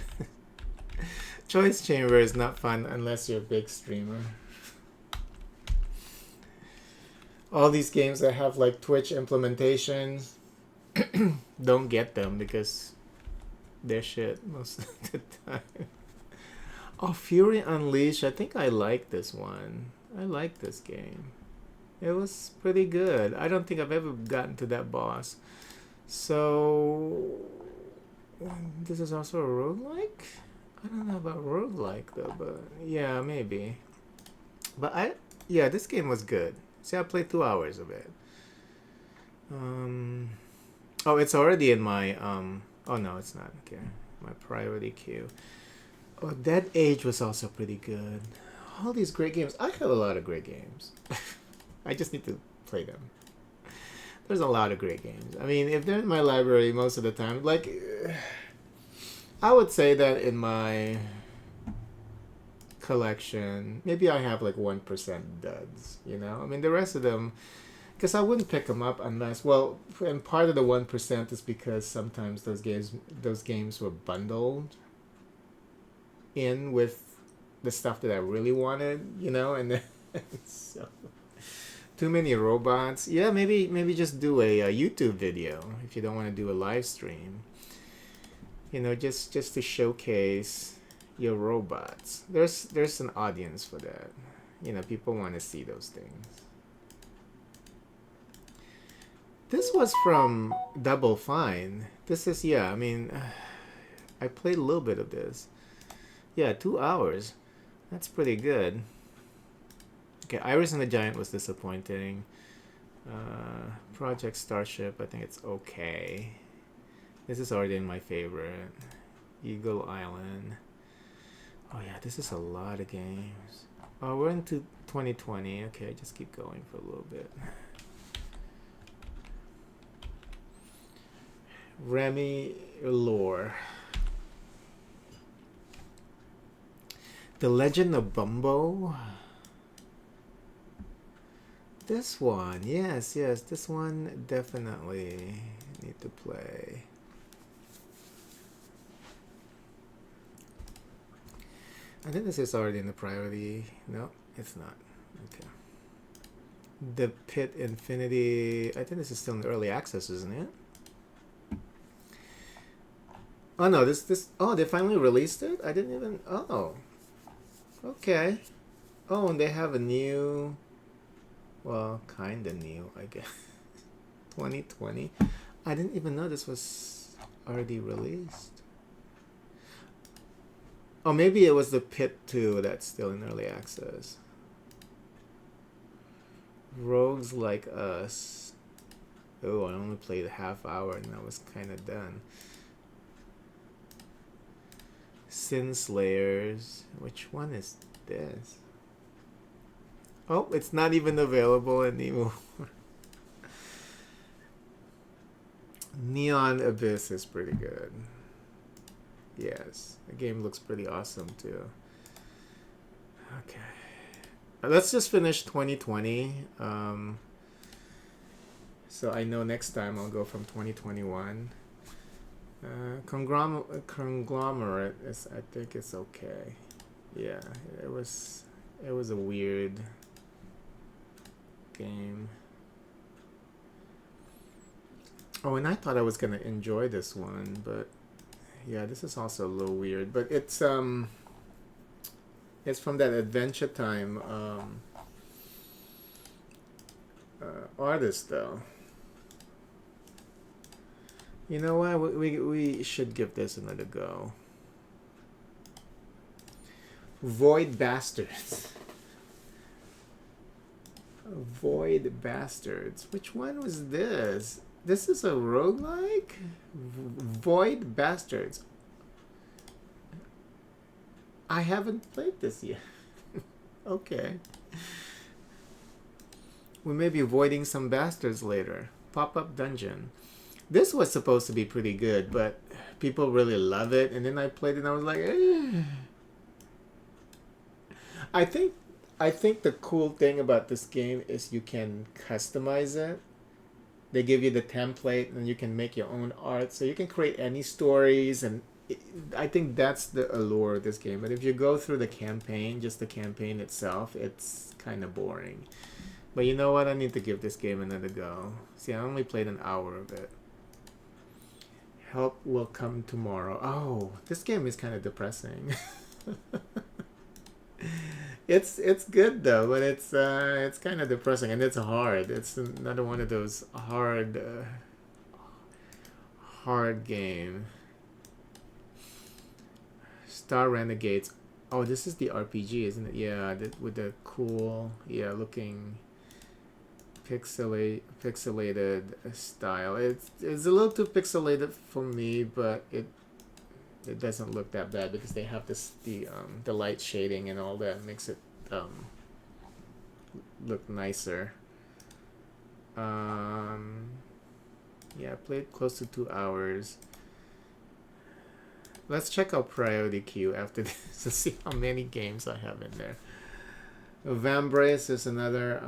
Choice Chamber is not fun unless you're a big streamer. All these games that have like Twitch implementations, don't get them because they're shit most of the time. Oh, Fury Unleashed. I think I like this one. I like this game. It was pretty good. I don't think I've ever gotten to that boss. So, this is also a roguelike? I don't know about roguelike though, but yeah, maybe. But yeah, this game was good. See, I played 2 hours of it. Oh, it's already in my, oh no, it's not. Okay, my priority queue. Oh, Dead Age was also pretty good. All these great games. I have a lot of great games. I just need to play them. There's a lot of great games. I mean, if they're in my library most of the time, like, I would say that in my collection, maybe I have like 1% duds, you know? I mean, the rest of them, Because I wouldn't pick them up unless, well, and part of the 1% is because sometimes those games were bundled in with the stuff that I really wanted, you know, and then so too many robots. Yeah, maybe just do a YouTube video if you don't want to do a live stream. You know, just to showcase your robots. There's an audience for that. You know, people want to see those things. This was from Double Fine. This is, yeah, I mean, I played a little bit of this. Yeah, 2 hours. That's pretty good. Okay, Iris and the Giant was disappointing. Project Starship, I think it's okay. This is already in my favorite. Eagle Island. Oh yeah, this is a lot of games. Oh, we're into 2020. Okay, just keep going for a little bit. Remy Lore. The Legend of Bumbo. This one, yes, this one definitely need to play. I think this is already in the priority. No, it's not. Okay. The Pit Infinity. I think this is still in the early access, isn't it? Oh no, this. Oh, they finally released it. I didn't even. Oh. Okay. Oh, and they have a new. Well, kinda new, I guess. 2020. I didn't even know this was already released. Oh, maybe it was the Pit 2 that's still in early access. Rogues Like Us. Oh, I only played a half hour and I was kind of done. Sin Slayers. Which one is this? Oh, it's not even available anymore. Neon Abyss is pretty good. Yes, the game looks pretty awesome too. Okay, let's just finish 2020. So I know next time I'll go from 2021. Conglomerate is, I think it's okay. Yeah, it was a weird game. Oh, and I thought I was gonna enjoy this one, but yeah, this is also a little weird. But it's from that Adventure Time artist though. You know what? We should give this another go. Void Bastards. Void Bastards. Which one was this? This is a roguelike? Void Bastards. I haven't played this yet. Okay. We may be avoiding some bastards later. Pop-up dungeon. This was supposed to be pretty good, but people really love it. And then I played it and I was like, eh. I think the cool thing about this game is you can customize it. They give you the template and you can make your own art. So you can create any stories, and I think that's the allure of this game. But if you go through the campaign, just the campaign itself, it's kind of boring. But you know what? I need to give this game another go. See, I only played an hour of it. Help will come tomorrow. Oh, this game is kind of depressing. It's good though, but it's kind of depressing, and it's hard. It's another one of those hard game. Star Renegades. Oh, this is the RPG, isn't it? Yeah, with the cool, looking pixelated style. It's a little too pixelated for me, but it doesn't look that bad because they have the light shading and all that makes it look nicer. Yeah, I played close to 2 hours. Let's check out priority queue after this to see how many games I have in there. Vambrace is another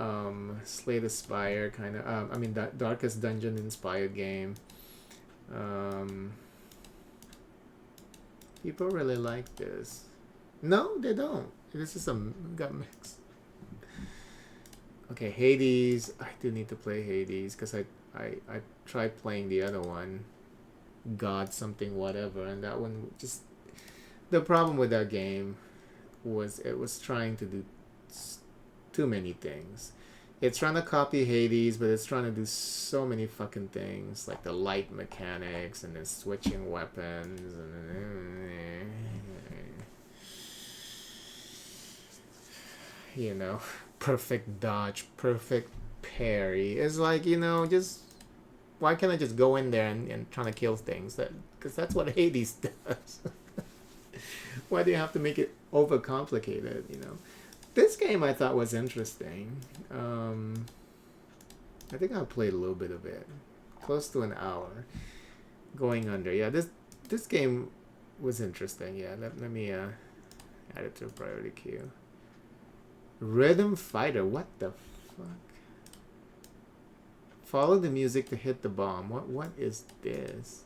Slay the Spire kind of. I mean, that Darkest Dungeon inspired game. Um, People really like this. No, they don't. This is got mixed. Okay, Hades. I do need to play Hades because I tried playing the other one, God something whatever, and that one just the problem with that game was it was trying to do too many things. It's trying to copy Hades, but it's trying to do so many fucking things, like the light mechanics and then switching weapons and you know, perfect dodge, perfect parry. It's like, you know, just why can't I just go in there and trying to kill things? Because that's what Hades does. Why do you have to make it overcomplicated? You know, this game I thought was interesting. I think I played a little bit of it, close to an hour. Going under, yeah. This game was interesting. Yeah, let me add it to a priority queue. Rhythm Fighter. What the fuck? Follow the music to hit the bomb. What is this?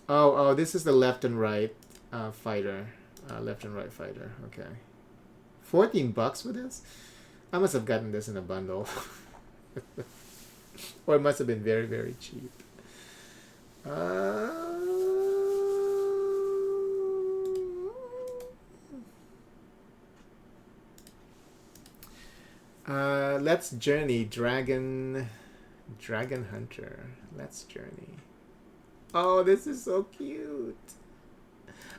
Oh, this is the left and right fighter. Left and right fighter. Okay. $14 for this? I must have gotten this in a bundle. Or it must have been very, very cheap. Let's Journey Dragon Hunter. Let's Journey. Oh, this is so cute.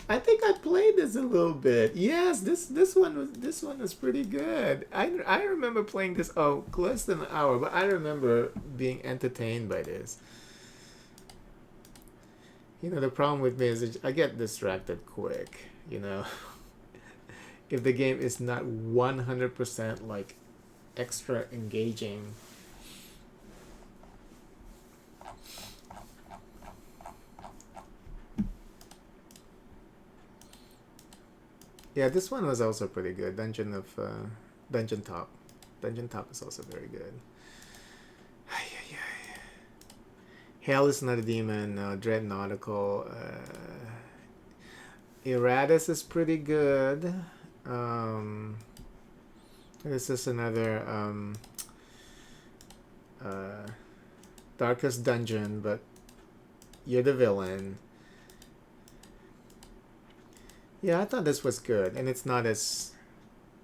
I think I played this a little bit. Yes, this one was pretty good. I remember playing this close to an hour, but I remember being entertained by this. You know, the problem with me is I get distracted quick, you know. If the game is not 100% like extra engaging. Yeah, this one was also pretty good. Dungeon Top. Dungeon Top is also very good. Hell is not a demon. Dread Nautical. Iratus is pretty good. This is another Darkest Dungeon, but you're the villain. Yeah, I thought this was good, and it's not as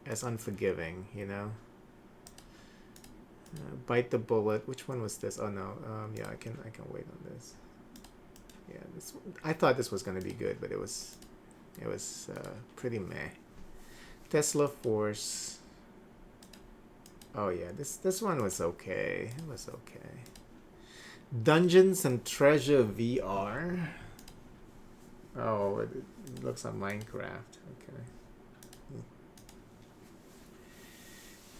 unforgiving, you know. Bite the Bullet. Which one was this? Oh no. Yeah, I can wait on this. Yeah, this. I thought this was gonna be good, but it was pretty meh. Tesla Force. Oh yeah, this one was okay. It was okay. Dungeons and Treasure VR. Oh, it looks like Minecraft. Okay.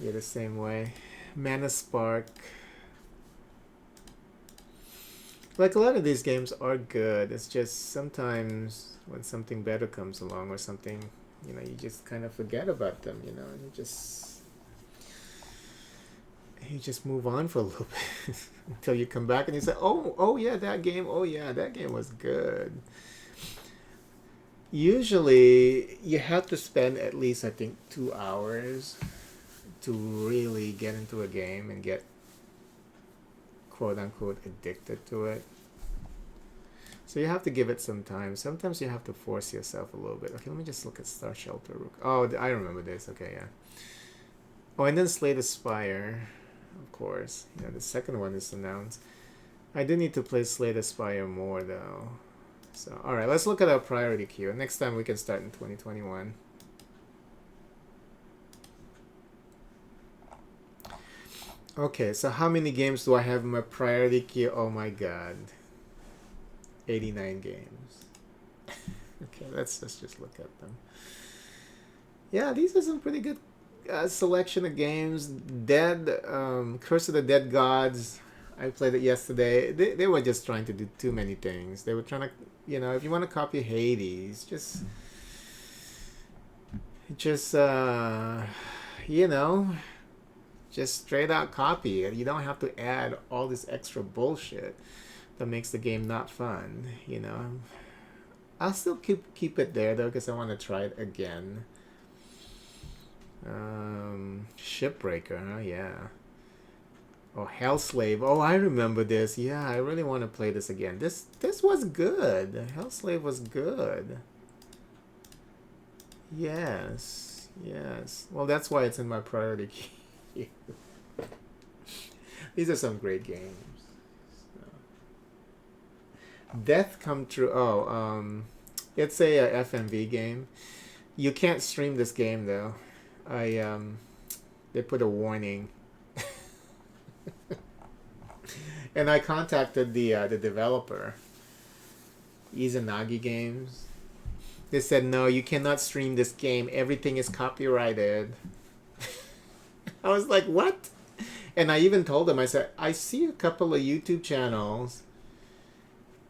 Yeah, the same way. Mana Spark. Like, a lot of these games are good. It's just sometimes when something better comes along or something, you know, you just kind of forget about them, you know, and you just move on for a little bit until you come back and you say, oh yeah, that game was good. Usually you have to spend at least, I think, 2 hours to really get into a game and get quote unquote addicted to it. So you have to give it some time. Sometimes you have to force yourself a little bit. Okay, let me just look at Star Shelter. Oh, I remember this. Okay, yeah. Oh, and then Slay the Spire, of course. Yeah, the second one is announced. I do need to play Slay the Spire more though. So, alright, let's look at our priority queue. Next time we can start in 2021. Okay, so how many games do I have in my priority queue? Oh my god. 89 games. Okay, let's just look at them. Yeah, these are some pretty good selection of games. Curse of the Dead Gods. I played it yesterday. They were just trying to do too many things. They were trying to, you know, if you want to copy Hades, just just you know, just straight out copy it. You don't have to add all this extra bullshit that makes the game not fun. You know, I'll still keep it there though because I want to try it again. Shipbreaker, huh? Yeah. Oh, Hell Slave. Oh, I remember this. Yeah, I really want to play this again. This was good. Hell Slave was good. Yes. Yes. Well, that's why it's in my priority queue. These are some great games. Death Come True. Oh, it's a FMV game. You can't stream this game though. They put a warning. And I contacted the developer, Izanagi Games. They said no, you cannot stream this game. Everything is copyrighted. I was like, what? And I even told them, I said, I see a couple of YouTube channels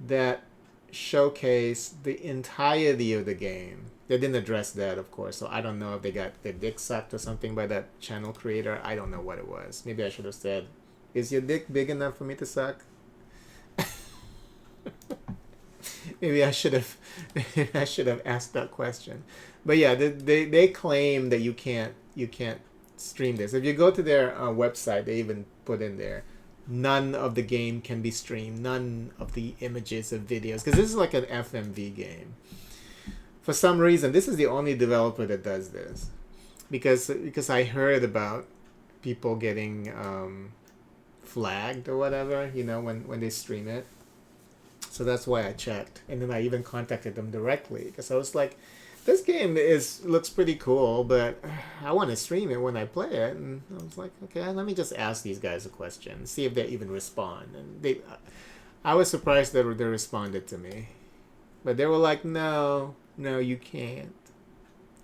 that showcase the entirety of the game. They didn't address that, of course, so I don't know if they got their dick sucked or something by that channel creator. I don't know what it was. Maybe I should have said, is your dick big enough for me to suck? Maybe I should have asked that question. But yeah, they claim that you can't stream this. If you go to their website, they even put in there, none of the game can be streamed, none of the images of videos, because this is like an FMV game. For some reason, this is the only developer that does this, because I heard about people getting flagged or whatever, you know, when they stream it. So that's why I checked, and then I even contacted them directly because I was like, this game looks pretty cool, but I want to stream it when I play it. And I was like, okay, let me just ask these guys a question, see if they even respond. And I was surprised that they responded to me, but they were like, no, you can't.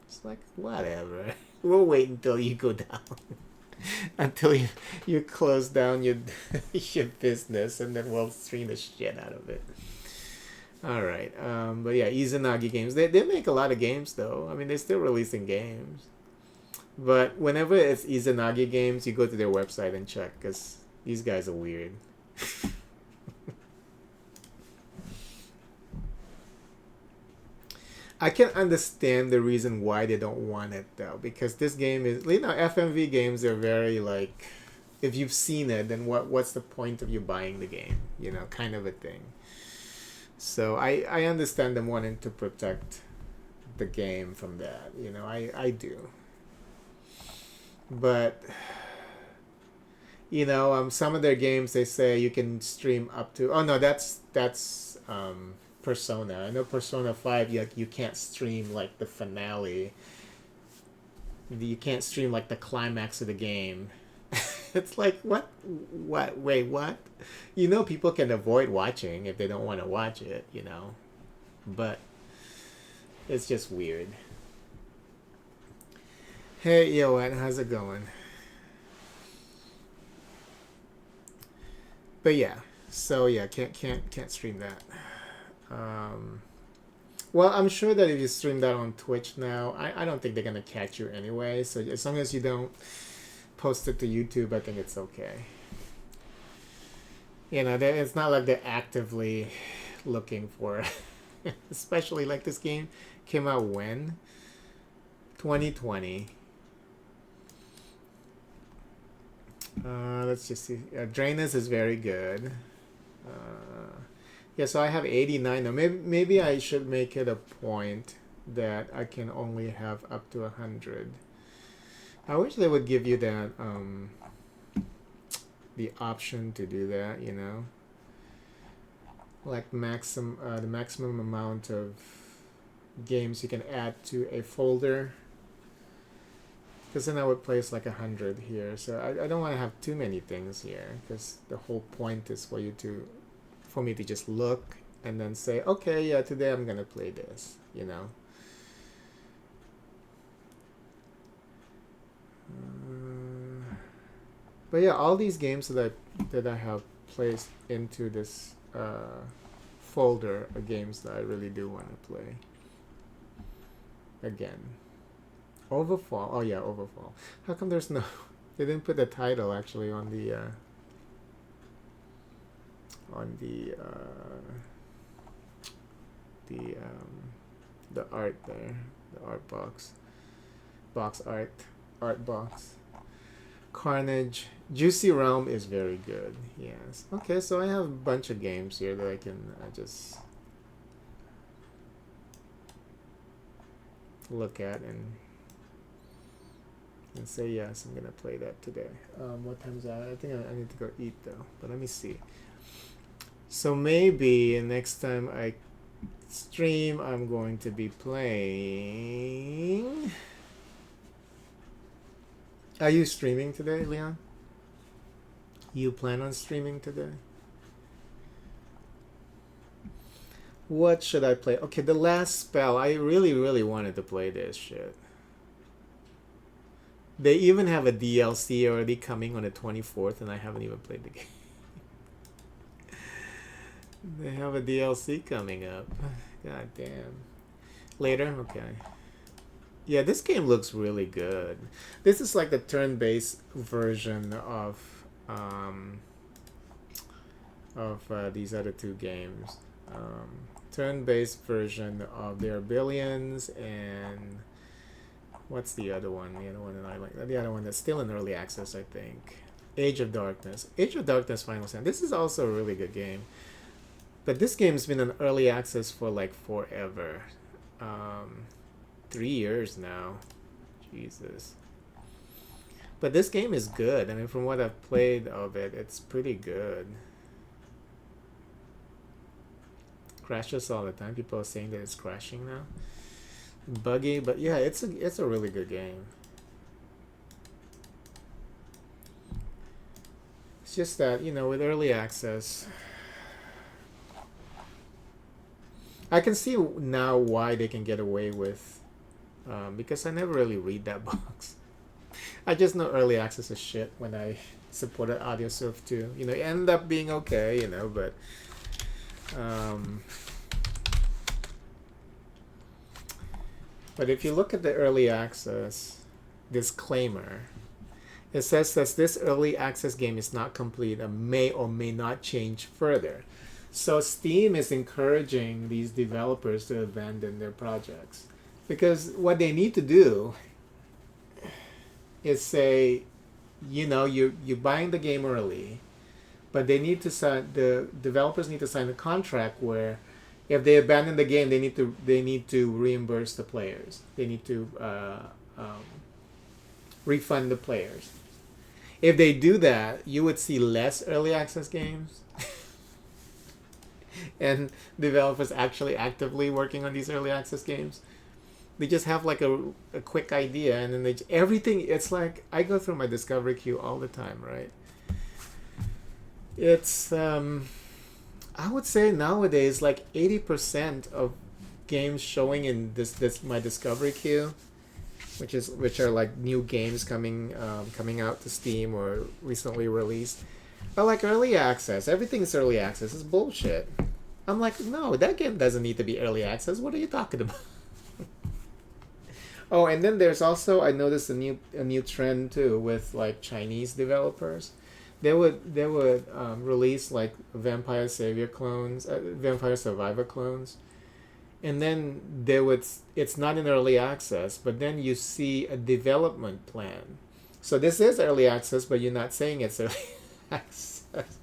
It's like, whatever. We'll wait until you go down, until you close down your your business, and then we'll stream the shit out of it. All right, but yeah, Izanagi Games. They make a lot of games though. I mean, they're still releasing games. But whenever it's Izanagi Games, you go to their website and check because these guys are weird. I can understand the reason why they don't want it though, because this game is, you know, FMV games are very like, if you've seen it, then what's the point of you buying the game? You know, kind of a thing. So I understand them wanting to protect the game from that. You know, I do. But you know, some of their games they say you can stream up to. Oh no, that's Persona. I know Persona 5. You can't stream like the finale. You can't stream like the climax of the game. It's like what? Wait, what? You know, people can avoid watching if they don't want to watch it. You know, but it's just weird. Hey, yo, what? How's it going? But yeah, so yeah, can't stream that. Um, well, I'm sure that if you stream that on Twitch now, I don't think they're gonna catch you anyway. So as long as you don't post it to YouTube, I think it's okay. You know, it's not like they're actively looking for it. Especially like this game came out when 2020. Let's just see. Drainus is very good. Yeah, so I have 89 now. Maybe I should make it a point that I can only have up to 100. I wish they would give you that the option to do that, you know, like the maximum amount of games you can add to a folder. Because then I would place like 100 here. So I don't want to have too many things here. Because the whole point is for me to just look and then say, okay, yeah, today I'm going to play this, you know. But yeah, all these games that I have placed into this folder are games that I really do want to play again. Overfall. Oh yeah, Overfall. How come there's no? They didn't put the title actually on the the art there, the art box art box. Carnage. Juicy Realm is very good. Yes. Okay, so I have a bunch of games here that I can just look at and say yes, I'm gonna play that today. What time's that? I think I need to go eat though. But let me see. So maybe next time I stream, I'm going to be playing. Are you streaming today, Leon? You plan on streaming today? What should I play? Okay, The Last Spell. I really wanted to play this shit. They even have a DLC already coming on the 24th, and I haven't even played the game. They have a DLC coming up. God damn. Later? Okay. Yeah, this game looks really good. This is like the turn-based version of these other two games. Turn-based version of There Are Billions and what's the other one? The other one that I like. The other one that's still in early access, I think. Age of Darkness. Age of Darkness Final Stand. This is also a really good game. But this game's been in early access for like forever. 3 years now. Jesus. But this game is good. I mean, from what I've played of it, it's pretty good. Crashes all the time. People are saying that it's crashing now. Buggy, but yeah, it's a really good game. It's just that, you know, with early access, I can see now why they can get away with, because I never really read that box. I just know early access is shit when I supported AudioSurf too. You know, it ended up being okay, you know, but if you look at the early access disclaimer, it says that this early access game is not complete and may or may not change further. So Steam is encouraging these developers to abandon their projects, because what they need to do is say, you know, you're buying the game early, but they need to sign, the developers need to sign a contract where if they abandon the game, they need to reimburse the players. They need to refund the players. If they do that, you would see less early access games. And developers actually actively working on these early access games. They just have like a quick idea, and then everything. It's like I go through my discovery queue all the time, right? It's I would say nowadays like 80% of games showing in this my discovery queue, which are like new games coming out to Steam or recently released, are like early access. Everything is early access. It's bullshit. I'm like, no, that game doesn't need to be early access. What are you talking about? Oh, and then there's also, I noticed a new trend too with like Chinese developers. They would release like Vampire Survivor clones, and then it's not in early access, but then you see a development plan. So this is early access, but you're not saying it's early access.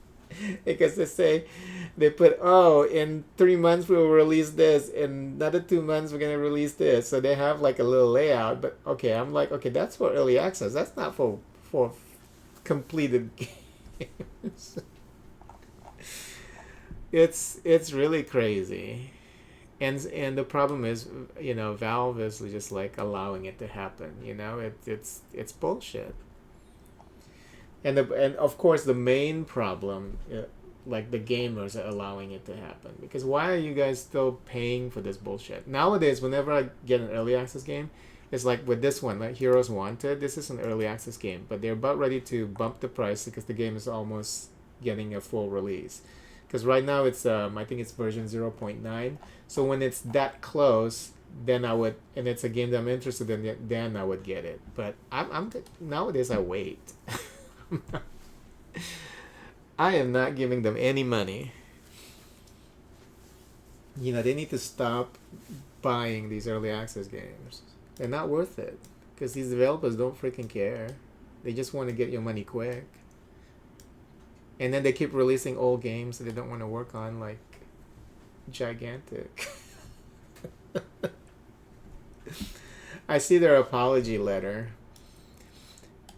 Because they put, oh, in 3 months we will release this, in another 2 months we're gonna release this. So they have like a little layout, but okay, I'm like, okay, that's for early access. That's not for completed games. It's really crazy, and the problem is, you know, Valve is just like allowing it to happen. You know, it's bullshit. And of course the main problem, like the gamers are allowing it to happen, because why are you guys still paying for this bullshit? Nowadays, whenever I get an early access game, it's like with this one, like Heroes Wanted. This is an early access game, but they're about ready to bump the price because the game is almost getting a full release. Because right now it's I think it's version 0.9. So when it's that close, then I would, and it's a game that I'm interested in, then I would get it. But nowadays I wait. I am not giving them any money. They need to stop buying these early access games. They're not worth it because these developers don't freaking care. They just want to get your money quick. And then they keep releasing old games that they don't want to work on, like Gigantic. I see their apology letter.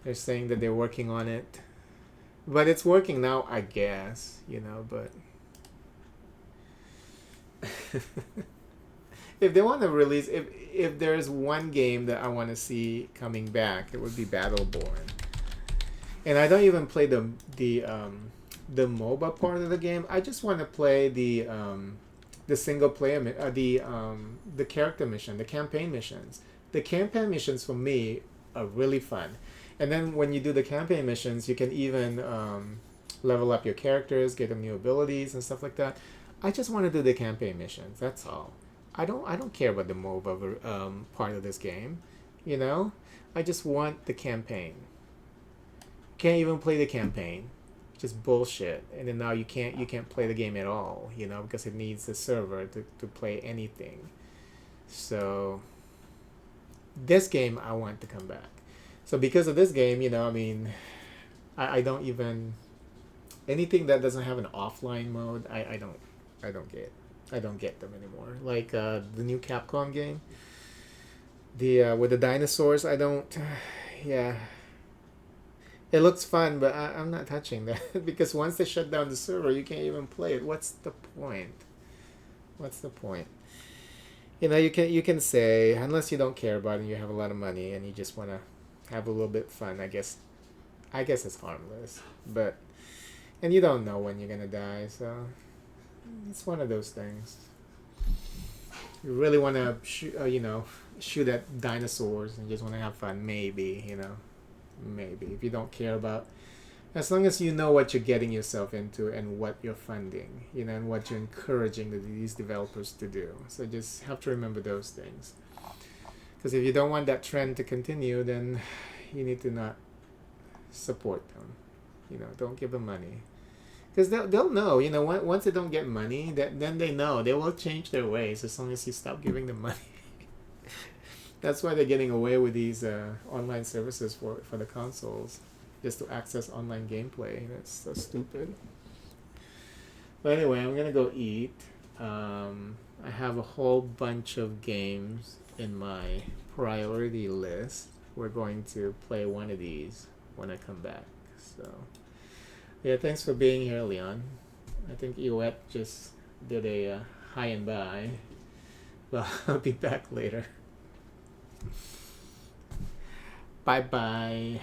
They're saying that they're working on it. But it's working now, I guess, but if they want to release, if there's one game that I want to see coming back, it would be Battleborn. And I don't even play the MOBA part of the game. I just want to play the single player, the character mission, the campaign missions. The campaign missions for me are really fun. And then when you do the campaign missions, you can even level up your characters, get them new abilities and stuff like that. I just want to do the campaign missions. That's all. I don't care about the MOBA part of this game. I just want the campaign. Can't even play the campaign. Just bullshit. And then now you can't play the game at all. Because it needs the server to play anything. So this game I want to come back. So because of this game, I don't even, anything that doesn't have an offline mode, I don't get them anymore. Like the new Capcom game, the with the dinosaurs, I don't. Yeah, it looks fun, but I'm not touching that because once they shut down the server, you can't even play it. What's the point? You can say, unless you don't care about it and you have a lot of money and you just want to have a little bit of fun, I guess it's harmless. But and you don't know when you're gonna die, so it's one of those things. You really want to shoot at dinosaurs and just want to have fun, maybe if you don't care about, as long as you know what you're getting yourself into and what you're funding, and what you're encouraging these developers to do. So just have to remember those things. Because if you don't want that trend to continue, then you need to not support them. Don't give them money. Because they'll know, once they don't get money, then they know. They will change their ways as long as you stop giving them money. That's why they're getting away with these online services for the consoles. Just to access online gameplay. That's so stupid. But anyway, I'm going to go eat. I have a whole bunch of games in my priority list. We're going to play one of these when I come back. So, yeah, thanks for being here, Leon. I think Iwet just did a hi and bye. Well, I'll be back later. Bye-bye.